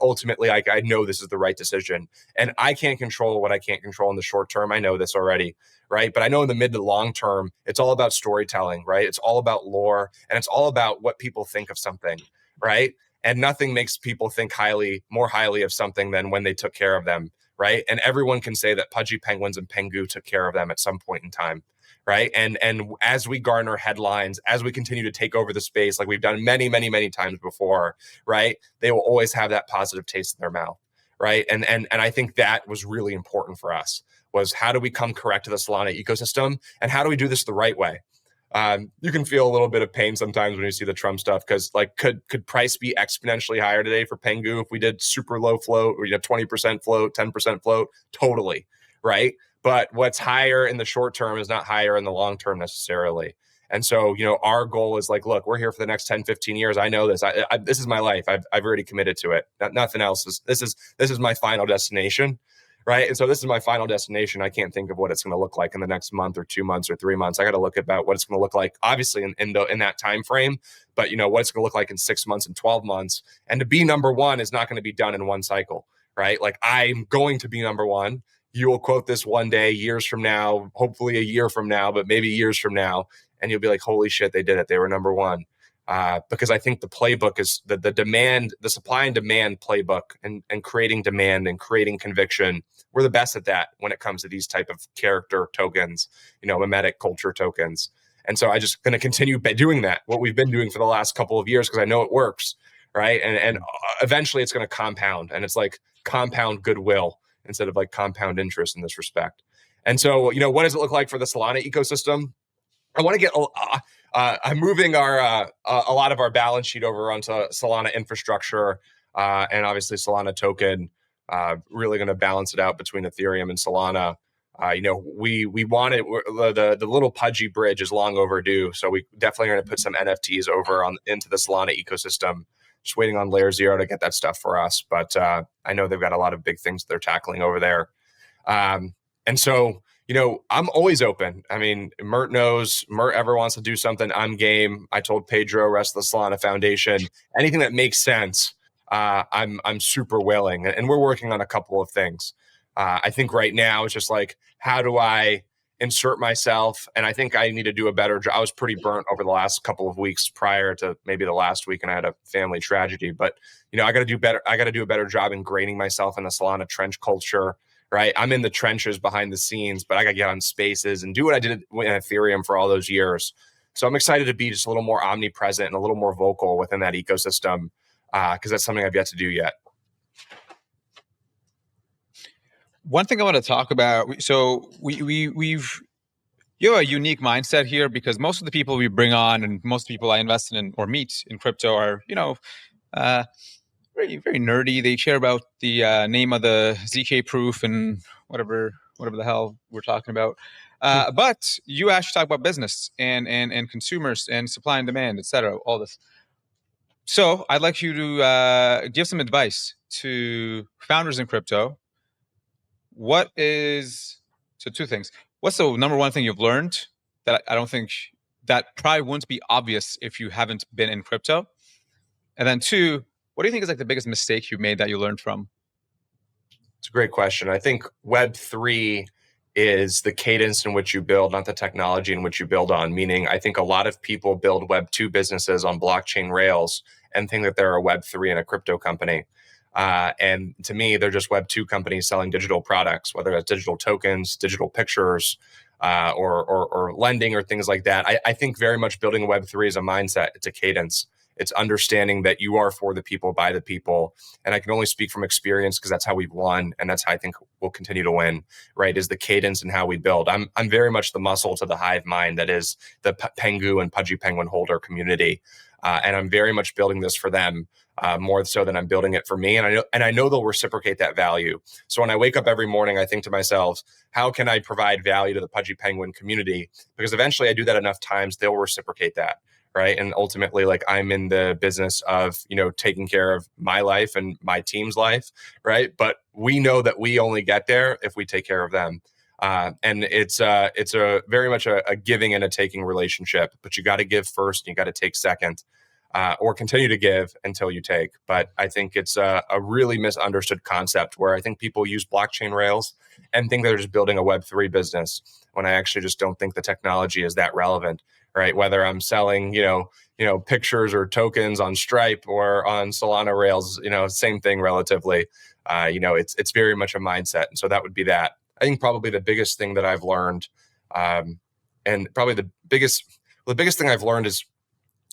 ultimately, I know this is the right decision. And I can't control what I can't control in the short term. I know this already, right? But I know in the mid to long term, it's all about storytelling, right? It's all about lore, and it's all about what people think of something, right? And nothing makes people think more highly of something than when they took care of them, right? And everyone can say that Pudgy Penguins and PENGU took care of them at some point in time, right? And as we garner headlines, as we continue to take over the space, like we've done many, many, many times before, right? They will always have that positive taste in their mouth, right? And I think that was really important for us, was how do we come correct to the Solana ecosystem, and how do we do this the right way? You can feel a little bit of pain sometimes when you see the Trump stuff, because like could price be exponentially higher today for PENGU if we did super low float, or 20% float, 10% float? Totally, right? But what's higher in the short term is not higher in the long term necessarily. And so, our goal is like, look, we're here for the next 10, 15 years. I know this. This is my life. I've already committed to it. Nothing else. This is my final destination, right? And so this is my final destination. I can't think of what it's going to look like in the next month or 2 months or 3 months. I got to look about what it's going to look like, obviously in that time frame, but what it's going to look like in 6 months and 12 months. And to be number one is not going to be done in one cycle, right? Like I'm going to be number one. You will quote this one day, years from now, hopefully a year from now, but maybe years from now, and you'll be like, holy shit, they did it. They were number one. Because I think the playbook is the supply and demand playbook, and creating demand and creating conviction. We're the best at that when it comes to these type of character tokens, memetic culture tokens. And so I just going to continue doing that, what we've been doing for the last couple of years, because I know it works, right? And eventually it's going to compound, and it's like compound goodwill instead of like compound interest in this respect. And so, what does it look like for the Solana ecosystem? I want to get, I'm moving a lot of our balance sheet over onto Solana infrastructure, and obviously Solana token, really going to balance it out between Ethereum and Solana. We wanted the little Pudgy bridge is long overdue, so we definitely are going to put some NFTs over into the Solana ecosystem. Just waiting on Layer 0 to get that stuff for us, but I know they've got a lot of big things they're tackling over there. And so, I'm always open. I mean, Mert knows. Mert ever wants to do something, I'm game. I told Pedro, rest of the Solana Foundation, anything that makes sense, I'm super willing. And we're working on a couple of things. I think right now it's just like, how do I insert myself? And I think I need to do a better job. I was pretty burnt over the last couple of weeks prior to maybe the last week, and I had a family tragedy. But, I got to do better. I got to do a better job ingraining myself in the Solana trench culture. Right, I'm in the trenches behind the scenes, but I got to get on spaces and do what I did in Ethereum for all those years. So I'm excited to be just a little more omnipresent and a little more vocal within that ecosystem, because that's something I've yet to do yet.
One thing I want to talk about. So we've You have a unique mindset here because most of the people we bring on and most people I invest in or meet in crypto are, very, very nerdy. They care about the name of the ZK proof and whatever the hell we're talking about. But you actually talk about business and consumers and supply and demand, et cetera, all this. So I'd like you to give some advice to founders in crypto. Two things. What's the number one thing you've learned that I don't think that probably wouldn't be obvious if you haven't been in crypto? And then two, what do you think is like the biggest mistake you made that you learned from?
It's a great question. I think Web3 is the cadence in which you build, not the technology in which you build on. Meaning, I think a lot of people build Web2 businesses on blockchain rails and think that they're a Web3 and a crypto company. And to me, they're just Web2 companies selling digital products, whether it's digital tokens, digital pictures, or lending or things like that. I think very much building a Web3 is a mindset. It's a cadence. It's understanding that you are for the people, by the people. And I can only speak from experience because that's how we've won. And that's how I think we'll continue to win, right? Is the cadence and how we build. I'm very much the muscle to the hive mind that is the PENGU and Pudgy Penguin holder community. And I'm very much building this for them more so than I'm building it for me. And I know they'll reciprocate that value. So when I wake up every morning, I think to myself, how can I provide value to the Pudgy Penguin community? Because eventually I do that enough times, they'll reciprocate that. Right. And ultimately, like, I'm in the business of, taking care of my life and my team's life. Right. But we know that we only get there if we take care of them. And it's a very much a giving and a taking relationship. But you got to give first and you got to take second, or continue to give until you take. But I think it's a really misunderstood concept where I think people use blockchain rails and think they're just building a Web3 business when I actually just don't think the technology is that relevant. Right, whether I'm selling, pictures or tokens on Stripe or on Solana rails, same thing relatively. It's very much a mindset, and so that would be that. I think probably the biggest thing that I've learned, and probably the biggest thing I've learned is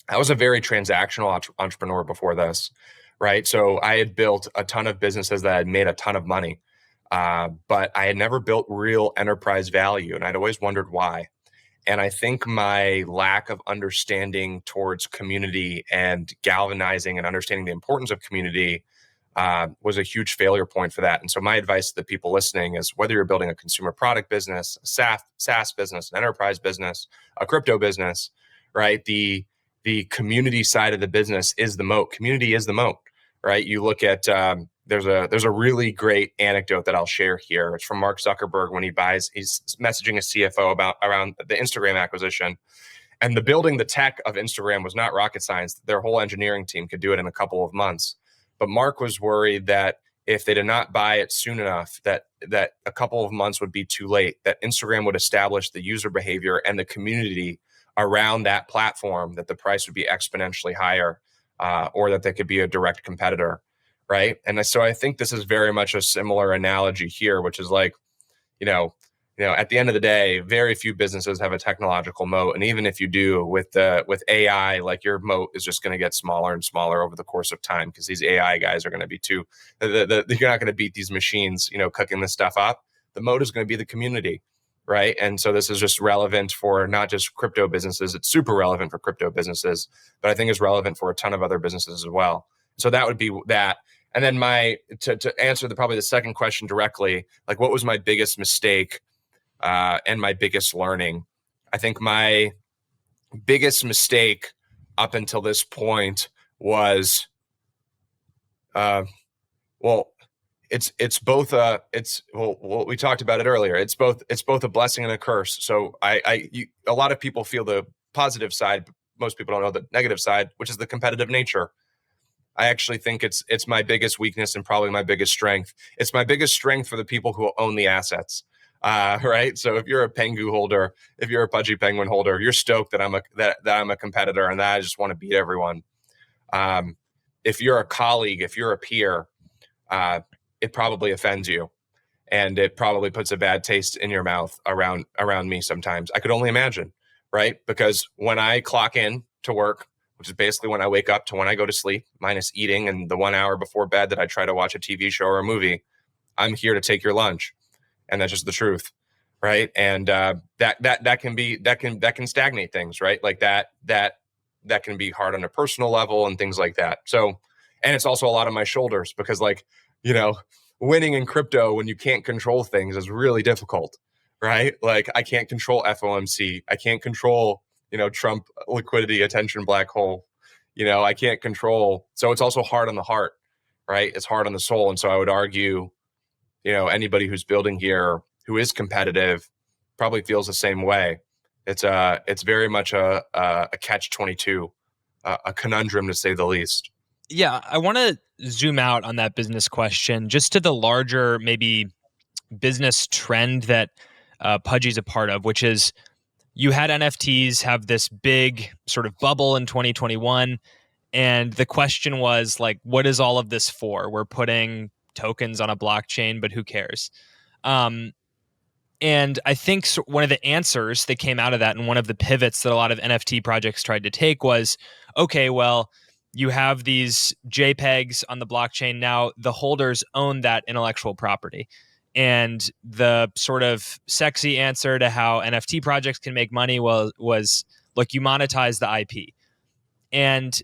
I was a very transactional entrepreneur before this, right? So I had built a ton of businesses that had made a ton of money, but I had never built real enterprise value, and I'd always wondered why. And I think my lack of understanding towards community and galvanizing and understanding the importance of community was a huge failure point for that. And so my advice to the people listening is whether you're building a consumer product business, a SaaS business, an enterprise business, a crypto business, right? The community side of the business is the moat. Community is the moat, right? You look at there's a really great anecdote that I'll share here. It's from Mark Zuckerberg when he's messaging a CFO around the Instagram acquisition. And the building the tech of Instagram was not rocket science. Their whole engineering team could do it in a couple of months. But Mark was worried that if they did not buy it soon enough, that a couple of months would be too late, that Instagram would establish the user behavior and the community around that platform, that the price would be exponentially higher, or that they could be a direct competitor. Right. And so I think this is very much a similar analogy here, which is like, at the end of the day, very few businesses have a technological moat. And even if you do with AI, like, your moat is just going to get smaller and smaller over the course of time because these AI guys are going to be you're not going to beat these machines, cooking this stuff up. The moat is going to be the community. Right. And so this is just relevant for not just crypto businesses. It's super relevant for crypto businesses, but I think it's relevant for a ton of other businesses as well. So that would be that. And then to answer probably the second question directly, like, what was my biggest mistake and my biggest learning? I think my biggest mistake up until this point was, it's both we talked about it earlier. It's both a blessing and a curse. So a lot of people feel the positive side, but most people don't know the negative side, which is the competitive nature. I actually think it's my biggest weakness and probably my biggest strength. It's my biggest strength for the people who own the assets, right? So if you're a PENGU holder, if you're a Pudgy Penguin holder, you're stoked that I'm a competitor and that I just want to beat everyone. If you're a colleague, if you're a peer, it probably offends you, and it probably puts a bad taste in your mouth around me sometimes. I could only imagine, right? Because when I clock in to work, which is basically when I wake up to when I go to sleep, minus eating and the 1 hour before bed that I try to watch a TV show or a movie, I'm here to take your lunch. And that's just the truth. right? And that can stagnate things, right? Like that can be hard on a personal level and things like that. So, and it's also a lot on my shoulders because, like, you know, winning in crypto when you can't control things is really difficult, right? Like, I can't control FOMC, I can't control, you know, Trump liquidity attention black hole, you know, I can't control. So it's also hard on the heart, right? It's hard on the soul. And so I would argue, you know, anybody who's building here who is competitive probably feels the same way. It's very much a catch-22, a conundrum to say the least.
Yeah, I want to zoom out on that business question just to the larger maybe business trend that Pudgy's a part of, which is you had NFTs have this big sort of bubble in 2021. And the question was like, what is all of this for? We're putting tokens on a blockchain, but who cares? And I think one of the answers that came out of that and one of the pivots that a lot of NFT projects tried to take was, okay, well, you have these JPEGs on the blockchain. Now the holders own that intellectual property. And the sort of sexy answer to how NFT projects can make money was look, you monetize the IP. And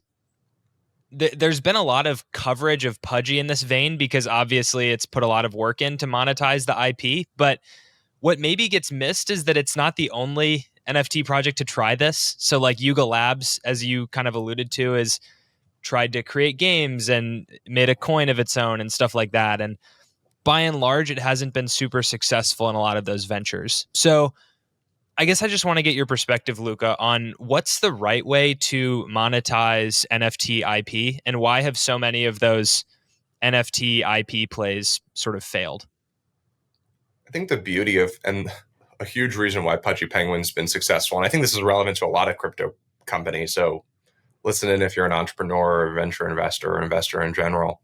there's been a lot of coverage of Pudgy in this vein because obviously it's put a lot of work in to monetize the IP. But what maybe gets missed is that it's not the only NFT project to try this. So like Yuga Labs, as you kind of alluded to, has tried to create games and made a coin of its own and stuff like that. And by and large, it hasn't been super successful in a lot of those ventures. So I guess I just want to get your perspective, Luca, on what's the right way to monetize NFT IP and why have so many of those NFT IP plays sort of failed?
I think the beauty of, and a huge reason why Pudgy Penguins been successful, and I think this is relevant to a lot of crypto companies. So listen in if you're an entrepreneur or a venture investor or investor in general.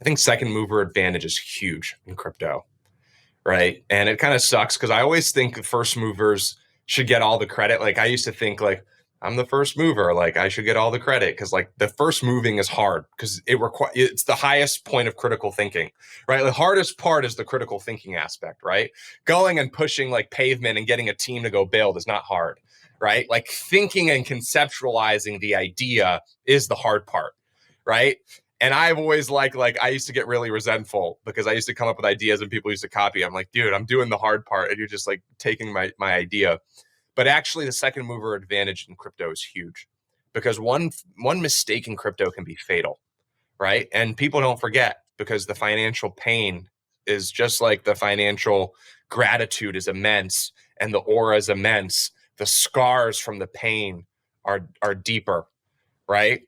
I think second mover advantage is huge in crypto, right? And it kind of sucks because I always think first movers should get all the credit. Like I used to think like, I'm the first mover, like I should get all the credit because like the first moving is hard because it's the highest point of critical thinking, right? The hardest part is the critical thinking aspect, right? Going and pushing like pavement and getting a team to go build is not hard, right? Like thinking and conceptualizing the idea is the hard part, right? And I've always like I used to get really resentful because I used to come up with ideas and people used to copy. I'm like, dude, I'm doing the hard part and you're just like taking my idea. But actually the second mover advantage in crypto is huge because one mistake in crypto can be fatal, right? And people don't forget because the financial pain is just like the financial gratitude is immense and the aura is immense. The scars from the pain are deeper, right?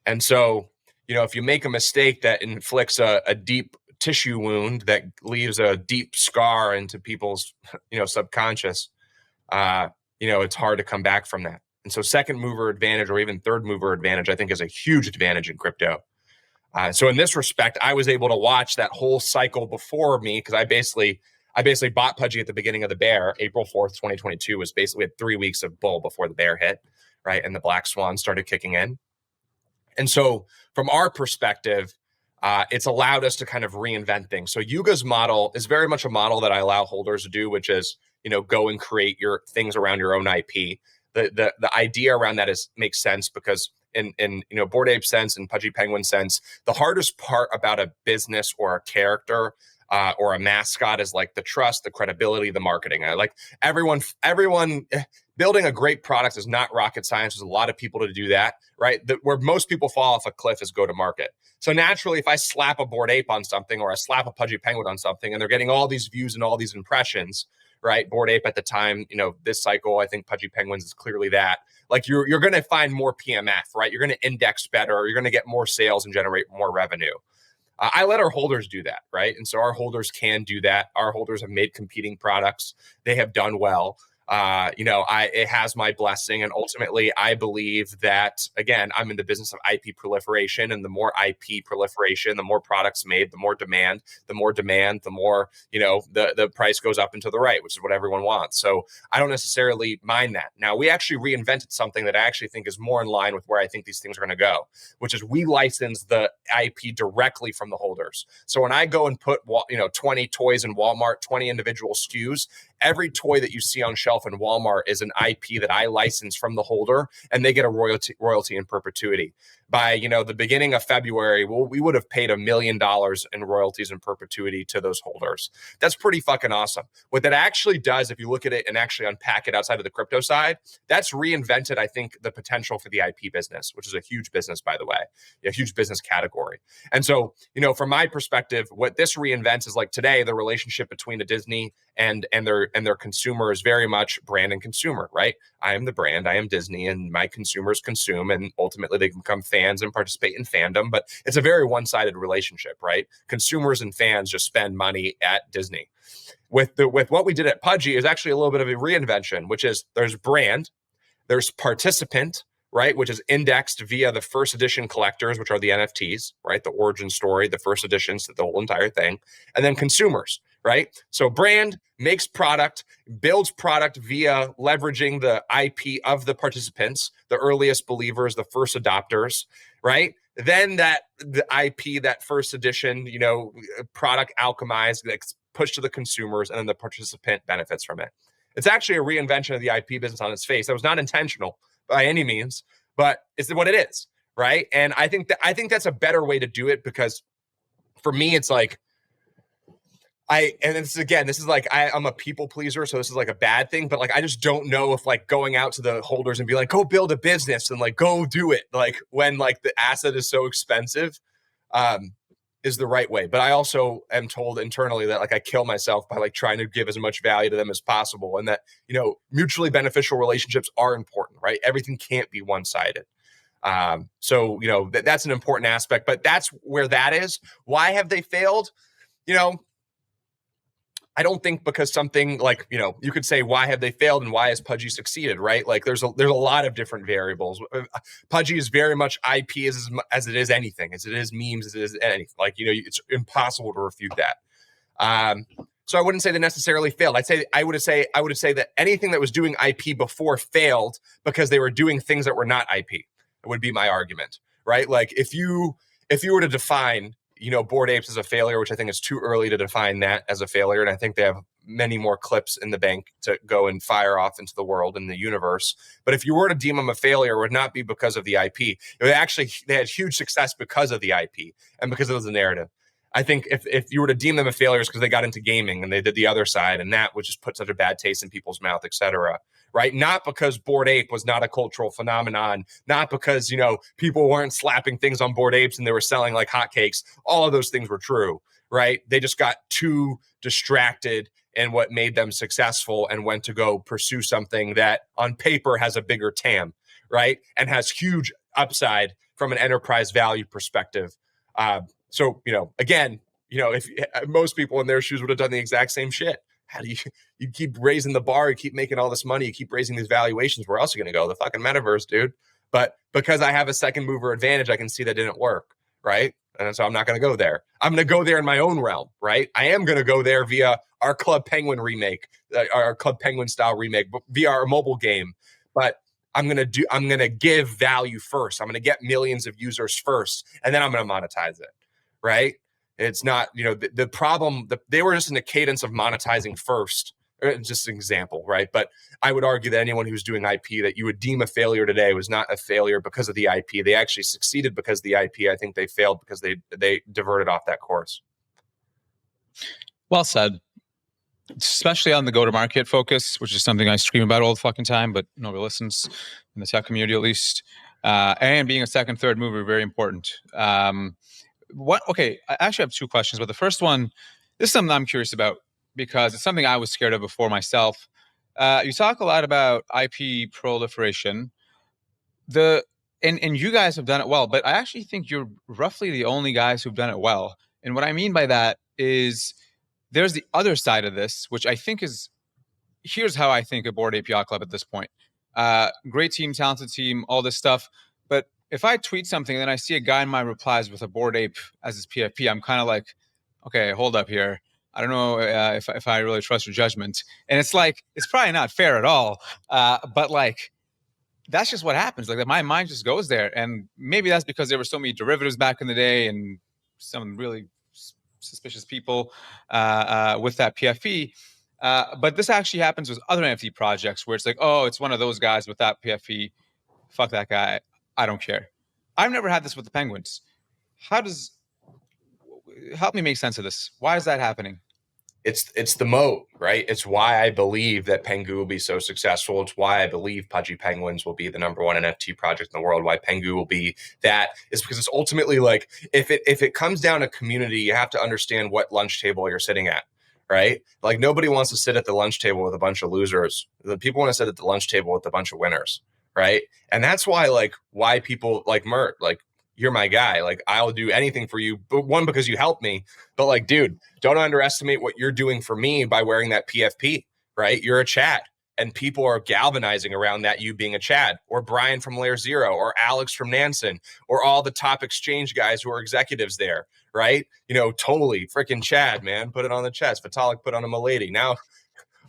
And so, you know, if you make a mistake that inflicts a deep tissue wound that leaves a deep scar into people's, you know, subconscious, you know, it's hard to come back from that. And so second mover advantage or even third mover advantage, I think is a huge advantage in crypto. So in this respect, I was able to watch that whole cycle before me because I basically bought Pudgy at the beginning of the bear. April 4th, 2022 was basically 3 weeks of bull before the bear hit, right? And the black swan started kicking in. And so from our perspective, it's allowed us to kind of reinvent things. So Yuga's model is very much a model that I allow holders to do, which is, you know, go and create your things around your own IP. The idea around that makes sense because in you know, Bored Ape sense and Pudgy Penguin sense, the hardest part about a business or a character or a mascot is like the trust, the credibility, the marketing. Like everyone building a great product is not rocket science. There's a lot of people to do that, right? Where most people fall off a cliff is go to market. So naturally, if I slap a Bored Ape on something or I slap a Pudgy Penguin on something and they're getting all these views and all these impressions, right? Bored Ape at the time, you know, this cycle, I think Pudgy Penguins is clearly that. Like you're going to find more PMF, right? You're going to index better. You're going to get more sales and generate more revenue. I let our holders do that, right? And so our holders can do that. Our holders have made competing products. They have done well. You know, it has my blessing. And ultimately, I believe that, again, I'm in the business of IP proliferation. And the more IP proliferation, the more products made, the more demand, the more, you know, the price goes up and to the right, which is what everyone wants. So I don't necessarily mind that. Now, we actually reinvented something that I actually think is more in line with where I think these things are going to go, which is we license the IP directly from the holders. So when I go and put, you know, 20 toys in Walmart, 20 individual SKUs, every toy that you see on shelf in Walmart is an IP that I license from the holder, and they get a royalty in perpetuity. By the beginning of February, we would have paid $1 million in royalties in perpetuity to those holders. That's pretty fucking awesome. What that actually does, if you look at it and actually unpack it outside of the crypto side, that's reinvented, I think, the potential for the IP business, which is a huge business, by the way, a huge business category. And so, from my perspective, what this reinvents is like today, the relationship between a Disney and their consumer is very much brand and consumer, right? I am the brand, I am Disney, and my consumers consume, and ultimately they can become fans and participate in fandom. But it's a very one-sided relationship, right? Consumers and fans just spend money at Disney. With what we did at Pudgy is actually a little bit of a reinvention, which is there's brand, there's participant, right, which is indexed via the first edition collectors, which are the NFTs, right, the origin story, the first editions, the whole entire thing, and then consumers, right? So brand makes product, builds product via leveraging the IP of the participants, the earliest believers, the first adopters, right? Then the IP, that first edition, product alchemized, gets pushed to the consumers, and then the participant benefits from it. It's actually a reinvention of the IP business on its face. That was not intentional by any means, but it's what it is, right? And I think that's a better way to do it, because for me, it's like this is like I'm a people pleaser, so this is like a bad thing, but like I just don't know if like going out to the holders and be like, go build a business and like go do it, like when like the asset is so expensive, is the right way. But I also am told internally that like I kill myself by like trying to give as much value to them as possible, and that mutually beneficial relationships are important, right? Everything can't be one-sided. So that's an important aspect, but that's where that is. Why have they failed? I don't think because something like, you could say, why have they failed and why has Pudgy succeeded, right? Like there's a lot of different variables. Pudgy is very much IP as it is anything, as it is memes, as it is anything. Like, it's impossible to refute that. So I wouldn't say they necessarily failed. I would say that anything that was doing IP before failed because they were doing things that were not IP. It would be my argument, right? Like if you were to define Bored Apes as a failure, which I think is too early to define that as a failure. And I think they have many more clips in the bank to go and fire off into the world and the universe. But if you were to deem them a failure, it would not be because of the IP. They had huge success because of the IP and because of the narrative. I think if you were to deem them a failure, it's because they got into gaming and they did the other side, and that would just put such a bad taste in people's mouth, et cetera. Right? Not because Bored Ape was not a cultural phenomenon, not because, people weren't slapping things on Bored Apes and they were selling like hotcakes. All of those things were true, right? They just got too distracted in what made them successful and went to go pursue something that on paper has a bigger TAM, right? And has huge upside from an enterprise value perspective. So, again, if most people in their shoes would have done the exact same shit. How do you keep raising the bar, you keep making all this money, you keep raising these valuations, where else are you going to go? The fucking metaverse, dude. But because I have a second mover advantage, I can see that didn't work, right? And so I'm not going to go there. I'm going to go there in my own realm, right? I am going to go there via our Club Penguin remake, our Club Penguin style remake, via our mobile game. But I'm going to give value first. I'm going to get millions of users first, and then I'm going to monetize it, right? It's not, the problem, they were just in a cadence of monetizing first. Just an example, right? But I would argue that anyone who's doing IP that you would deem a failure today was not a failure because of the IP. They actually succeeded because of the IP. I think they failed because they diverted off that course.
Well said. Especially on the go-to-market focus, which is something I scream about all the fucking time, but nobody listens in the tech community, at least. And being a second, third mover, very important. Okay, I actually have two questions, but the first one, this is something I'm curious about because it's something I was scared of before myself. You talk a lot about IP proliferation. And you guys have done it well, but I actually think you're roughly the only guys who've done it well. And what I mean by that is there's the other side of this, which I think here's how I think of Bored Ape Yacht Club at this point. Great team, talented team, all this stuff. But if I tweet something and then I see a guy in my replies with a Bored Ape as his PFP, I'm kind of like, okay, hold up here. I don't know if I really trust your judgment. And it's like, it's probably not fair at all. But like, that's just what happens. Like my mind just goes there. And maybe that's because there were so many derivatives back in the day and some really suspicious people with that PFP. But this actually happens with other NFT projects where it's like, oh, it's one of those guys with that PFP. Fuck that guy. I don't care. I've never had this with the Penguins. Help me make sense of this. Why is that happening?
It's the moat, right? It's why I believe that PENGU will be so successful. It's why I believe Pudgy Penguins will be the number one NFT project in the world. Why PENGU will be that is because it's ultimately like if it comes down to community, you have to understand what lunch table you're sitting at, right? Like nobody wants to sit at the lunch table with a bunch of losers. The people want to sit at the lunch table with a bunch of winners, right? And that's why people like Mert, like you're my guy. Like I'll do anything for you, but one, because you helped me, but like, dude, don't underestimate what you're doing for me by wearing that PFP, right? You're a Chad and people are galvanizing around that, you being a Chad, or Brian from Layer Zero, or Alex from Nansen, or all the top exchange guys who are executives there, right? Totally freaking Chad, man, put it on the chest. Vitalik put on a milady. Now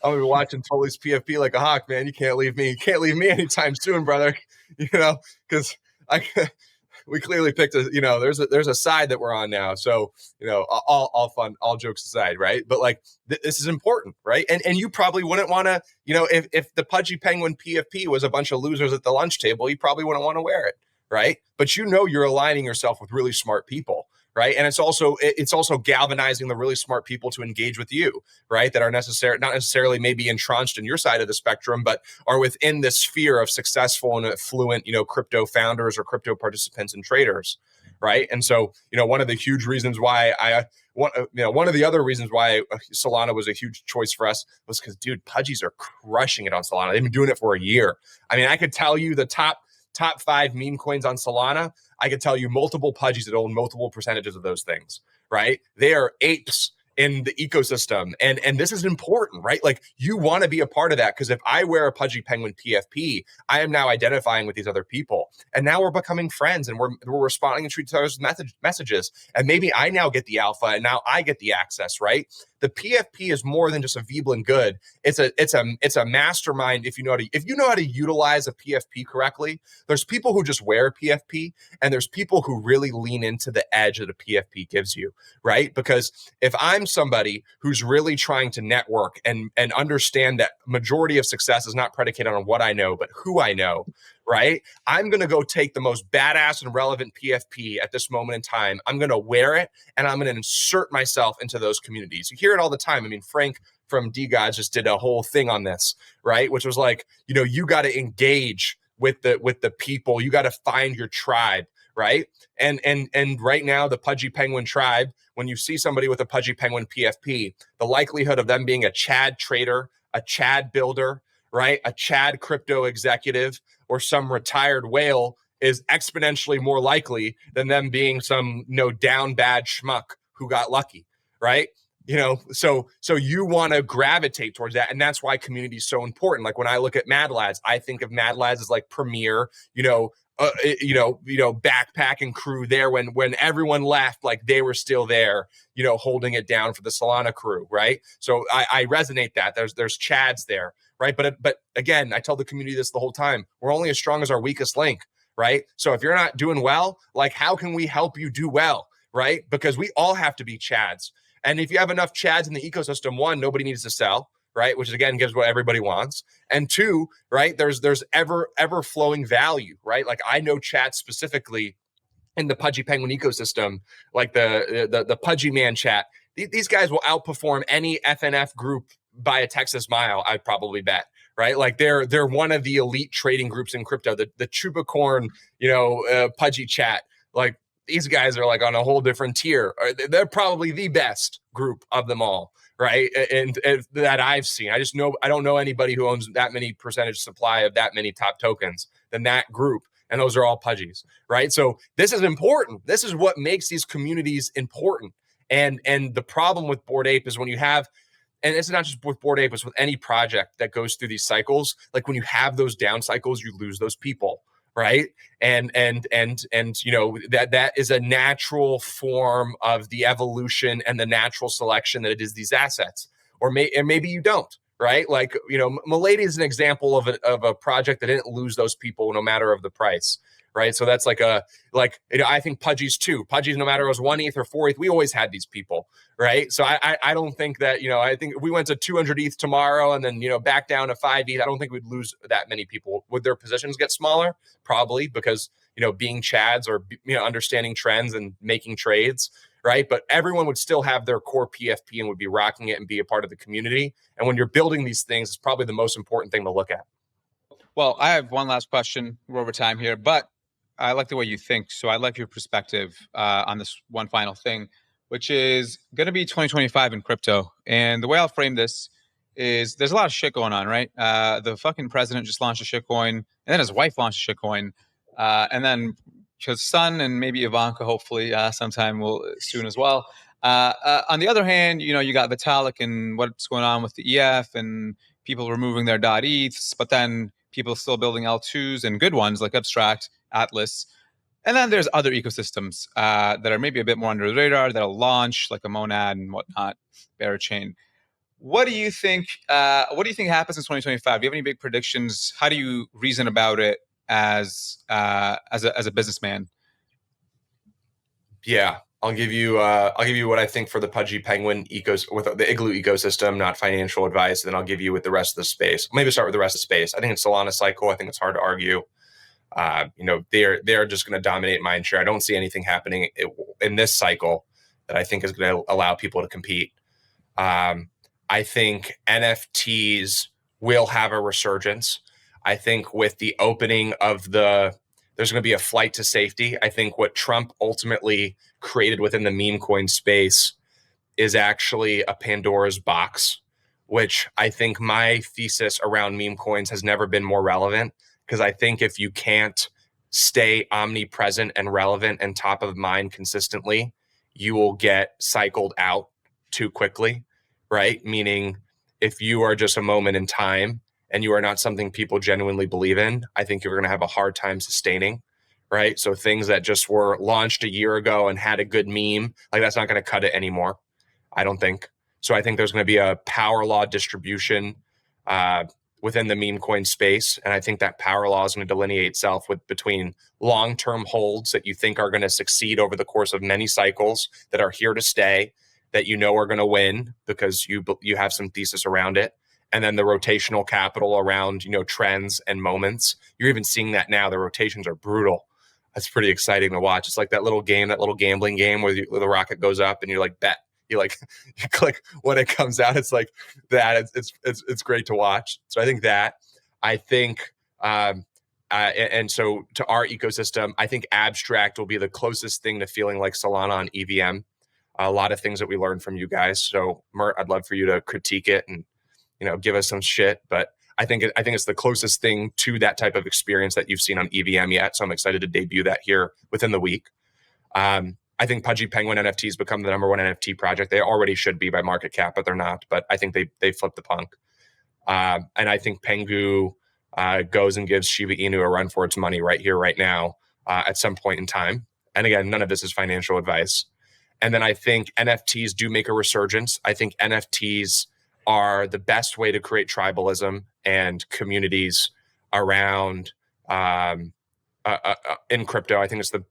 I'm gonna be watching Totally PFP like a hawk, man. You can't leave me. You can't leave me anytime soon, brother. Because we clearly picked there's a side that we're on now. So, all fun, all jokes aside, right? But like this is important, right? And you probably wouldn't want to, if the Pudgy Penguin PFP was a bunch of losers at the lunch table, you probably wouldn't want to wear it, right? But you're aligning yourself with really smart people, right? And it's also galvanizing the really smart people to engage with you, right? That are not necessarily maybe entrenched in your side of the spectrum, but are within the sphere of successful and affluent, crypto founders or crypto participants and traders, right? And so, one of the huge reasons why one of the other reasons why Solana was a huge choice for us was because, dude, Pudgies are crushing it on Solana. They've been doing it for a year. I mean, I could tell you the top 5 meme coins on Solana. I could tell you multiple Pudgies that own multiple percentages of those things, right? They are apes in the ecosystem. And this is important, right? Like you want to be a part of that, because if I wear a Pudgy Penguin PFP, I am now identifying with these other people. And now we're becoming friends and we're responding to each other's messages. And maybe I now get the alpha and now I get the access, right? The PFP is more than just a Veblen good. It's a mastermind. If you know how to utilize a PFP correctly, there's people who just wear a PFP and there's people who really lean into the edge that a PFP gives you, right? Because if I'm somebody who's really trying to network and understand that majority of success is not predicated on what I know, but who I know, right? I'm going to go take the most badass and relevant PFP at this moment in time. I'm going to wear it and I'm going to insert myself into those communities. You hear it all the time. I mean, Frank from DGods just did a whole thing on this, right? Which was like, you got to engage with the people. You got to find your tribe, right? And right now, the Pudgy Penguin tribe, when you see somebody with a Pudgy Penguin PFP, the likelihood of them being a Chad trader, a Chad builder, right, a Chad crypto executive, or some retired whale is exponentially more likely than them being some down bad schmuck who got lucky, right? So you want to gravitate towards that, and that's why community is so important. Like when I look at Mad Lads, I think of Mad Lads as like premier, backpacking crew there when everyone left, like they were still there, holding it down for the Solana crew, right? So I resonate that there's Chads there, right? But again, I tell the community this the whole time: we're only as strong as our weakest link, right? So if you're not doing well, like how can we help you do well, right? Because we all have to be Chads. And if you have enough Chads in the ecosystem, one, nobody needs to sell, right? Which again gives what everybody wants. And two, right, there's ever flowing value, right? Like I know Chad specifically in the Pudgy Penguin ecosystem, like the Pudgy Man chat. These guys will outperform any FNF group by a Texas mile, I'd probably bet, right? Like they're one of the elite trading groups in crypto. The Chubacorn, Pudgy chat, like these guys are like on a whole different tier. They're probably the best group of them all, right? And that I've seen. I don't know anybody who owns that many percentage supply of that many top tokens than that group. And those are all Pudgies, right? So this is important. This is what makes these communities important. And the problem with Bored Ape is when you have, and it's not just with Bored Ape, it's with any project that goes through these cycles. Like when you have those down cycles, you lose those people, right? And that is a natural form of the evolution and the natural selection that it is these assets. Or maybe you don't, right? Like, Milady is an example of a project that didn't lose those people no matter of the price, right? So that's I think Pudgy's too. Pudgy's, no matter it was 1 ETH or 4 ETH, we always had these people, right? So I don't think that, I think if we went to 200 ETH tomorrow and then, back down to 5 ETH, I don't think we'd lose that many people. Would their positions get smaller? Probably, because, being Chads or, understanding trends and making trades, right? But everyone would still have their core PFP and would be rocking it and be a part of the community. And when you're building these things, it's probably the most important thing to look at.
Well, I have one last question. We're over time here, but I like the way you think. So I like your perspective on this one final thing, which is going to be 2025 in crypto. And the way I'll frame this is there's a lot of shit going on, right? The fucking president just launched a shitcoin, and then his wife launched a shitcoin, and then his son and maybe Ivanka, hopefully, sometime soon as well. On the other hand, you got Vitalik and what's going on with the EF and people removing their .eths, but then people still building L2s and good ones like Abstract, Atlas. And then there's other ecosystems that are maybe a bit more under the radar that'll launch, like a Monad and whatnot, Barachain. What do you think? What do you think happens in 2025? Do you have any big predictions? How do you reason about it as a businessman?
Yeah, I'll give you what I think for the Pudgy Penguin with the Igloo ecosystem, not financial advice. Then I'll give you with the rest of the space. Maybe start with the rest of the space. I think it's Solana cycle. I think it's hard to argue. They're just going to dominate mindshare. I don't see anything happening in this cycle that I think is going to allow people to compete. I think NFTs will have a resurgence. I think with the opening of there's going to be a flight to safety. I think what Trump ultimately created within the meme coin space is actually a Pandora's box, which I think my thesis around meme coins has never been more relevant, because I think if you can't stay omnipresent and relevant and top of mind consistently, you will get cycled out too quickly, right? Meaning if you are just a moment in time and you are not something people genuinely believe in, I think you're going to have a hard time sustaining, right? So things that just were launched a year ago and had a good meme, like that's not going to cut it anymore, I don't think. So I think there's going to be a power law distribution within the meme coin space. And I think that power law is going to delineate itself between long-term holds that you think are going to succeed over the course of many cycles, that are here to stay, that are going to win because you have some thesis around it. And then the rotational capital around, trends and moments. You're even seeing that now. The rotations are brutal. That's pretty exciting to watch. It's like that little gambling game where the rocket goes up and you're like, bet. You click when it comes out. It's like that. It's great to watch. So I think and so to our ecosystem, I think Abstract will be the closest thing to feeling like Solana on EVM. A lot of things that we learned from you guys. So Mert, I'd love for you to critique it and give us some shit. But I think it's the closest thing to that type of experience that you've seen on EVM yet. So I'm excited to debut that here within the week. I think Pudgy Penguin NFTs become the number one NFT project. They already should be by market cap, but they're not. But I think they flipped the punk. And I think PENGU goes and gives Shiba Inu a run for its money right here, right now, at some point in time. And again, none of this is financial advice. And then I think NFTs do make a resurgence. I think NFTs are the best way to create tribalism and communities around in crypto. I think it's the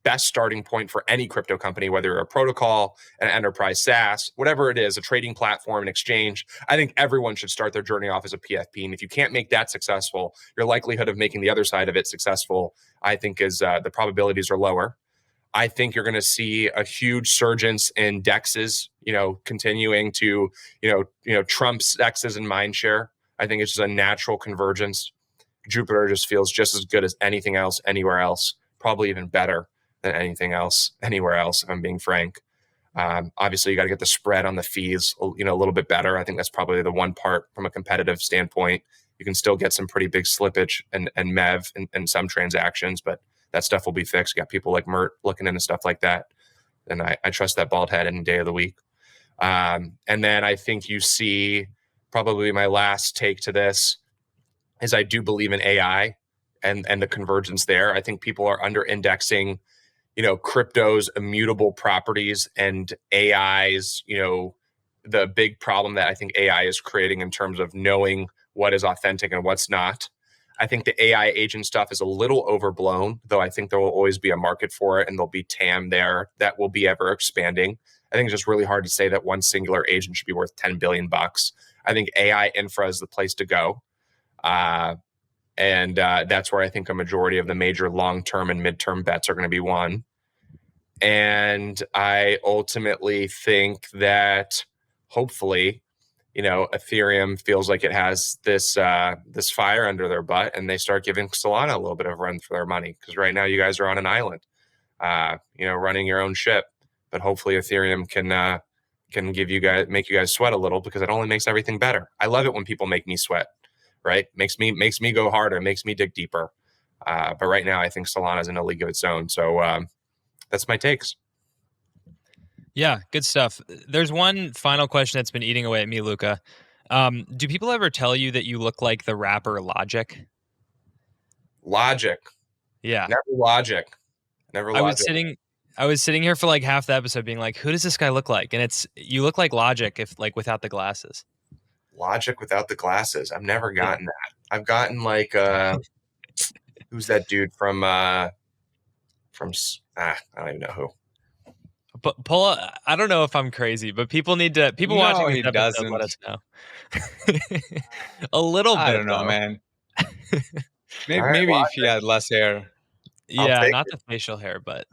best starting point for any crypto company, whether you're a protocol, an enterprise SaaS, whatever it is, a trading platform, an exchange. I think everyone should start their journey off as a PFP. And if you can't make that successful, your likelihood of making the other side of it successful, I think is the probabilities are lower. I think you're going to see a huge surgence in DEXs, continuing to, Trump's DEXs and mindshare. I think it's just a natural convergence. Jupiter just feels just as good as anything else anywhere else, probably even better than anything else anywhere else, if I'm being frank. Obviously, you got to get the spread on the fees, a little bit better. I think that's probably the one part from a competitive standpoint. You can still get some pretty big slippage and MEV in some transactions, but that stuff will be fixed. You got people like Mert looking into stuff like that. And I trust that bald head any day of the week. And then I think you see probably my last take to this is I do believe in AI and the convergence there. I think people are under indexing, crypto's immutable properties and AI's, the big problem that I think AI is creating in terms of knowing what is authentic and what's not. I think the AI agent stuff is a little overblown, though I think there will always be a market for it and there'll be TAM there that will be ever expanding. I think it's just really hard to say that one singular agent should be worth 10 billion bucks. I think AI infra is the place to go. And that's where I think a majority of the major long-term and midterm bets are going to be won. And I ultimately think that hopefully, Ethereum feels like it has this this fire under their butt, and they start giving Solana a little bit of a run for their money. Because right now, you guys are on an island, running your own ship. But hopefully, Ethereum can make you guys sweat a little, because it only makes everything better. I love it when people make me sweat, right? Makes me go harder, makes me dig deeper. But right now, I think Solana is in a league of its own. So that's my takes.
Yeah, good stuff. There's one final question that's been eating away at me, Luca. Do people ever tell you that you look like the rapper Logic?
Logic.
Yeah.
Never Logic. Never Logic.
I was sitting here for like half the episode being like, who does this guy look like? And you look like Logic without the glasses.
Logic without the glasses. I've never gotten that. I've gotten like who's that dude from I don't even know who.
But I don't know if I'm crazy, but people watching this episode let us know. A little bit.
I don't know,
though.
Man. Maybe if he had less hair.
Yeah, not the facial hair, but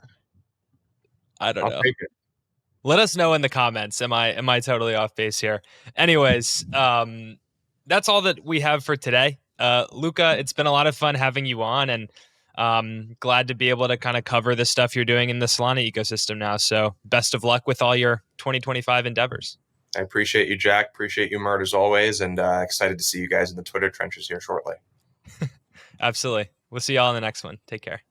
I don't know.
Take it.
Let us know in the comments. Am I totally off base here? Anyways, that's all that we have for today. Luca, it's been a lot of fun having you on, and glad to be able to kind of cover the stuff you're doing in the Solana ecosystem now. So best of luck with all your 2025 endeavors.
I appreciate you, Jack. Appreciate you, Mert, as always, and excited to see you guys in the Twitter trenches here shortly.
Absolutely. We'll see y'all in the next one. Take care.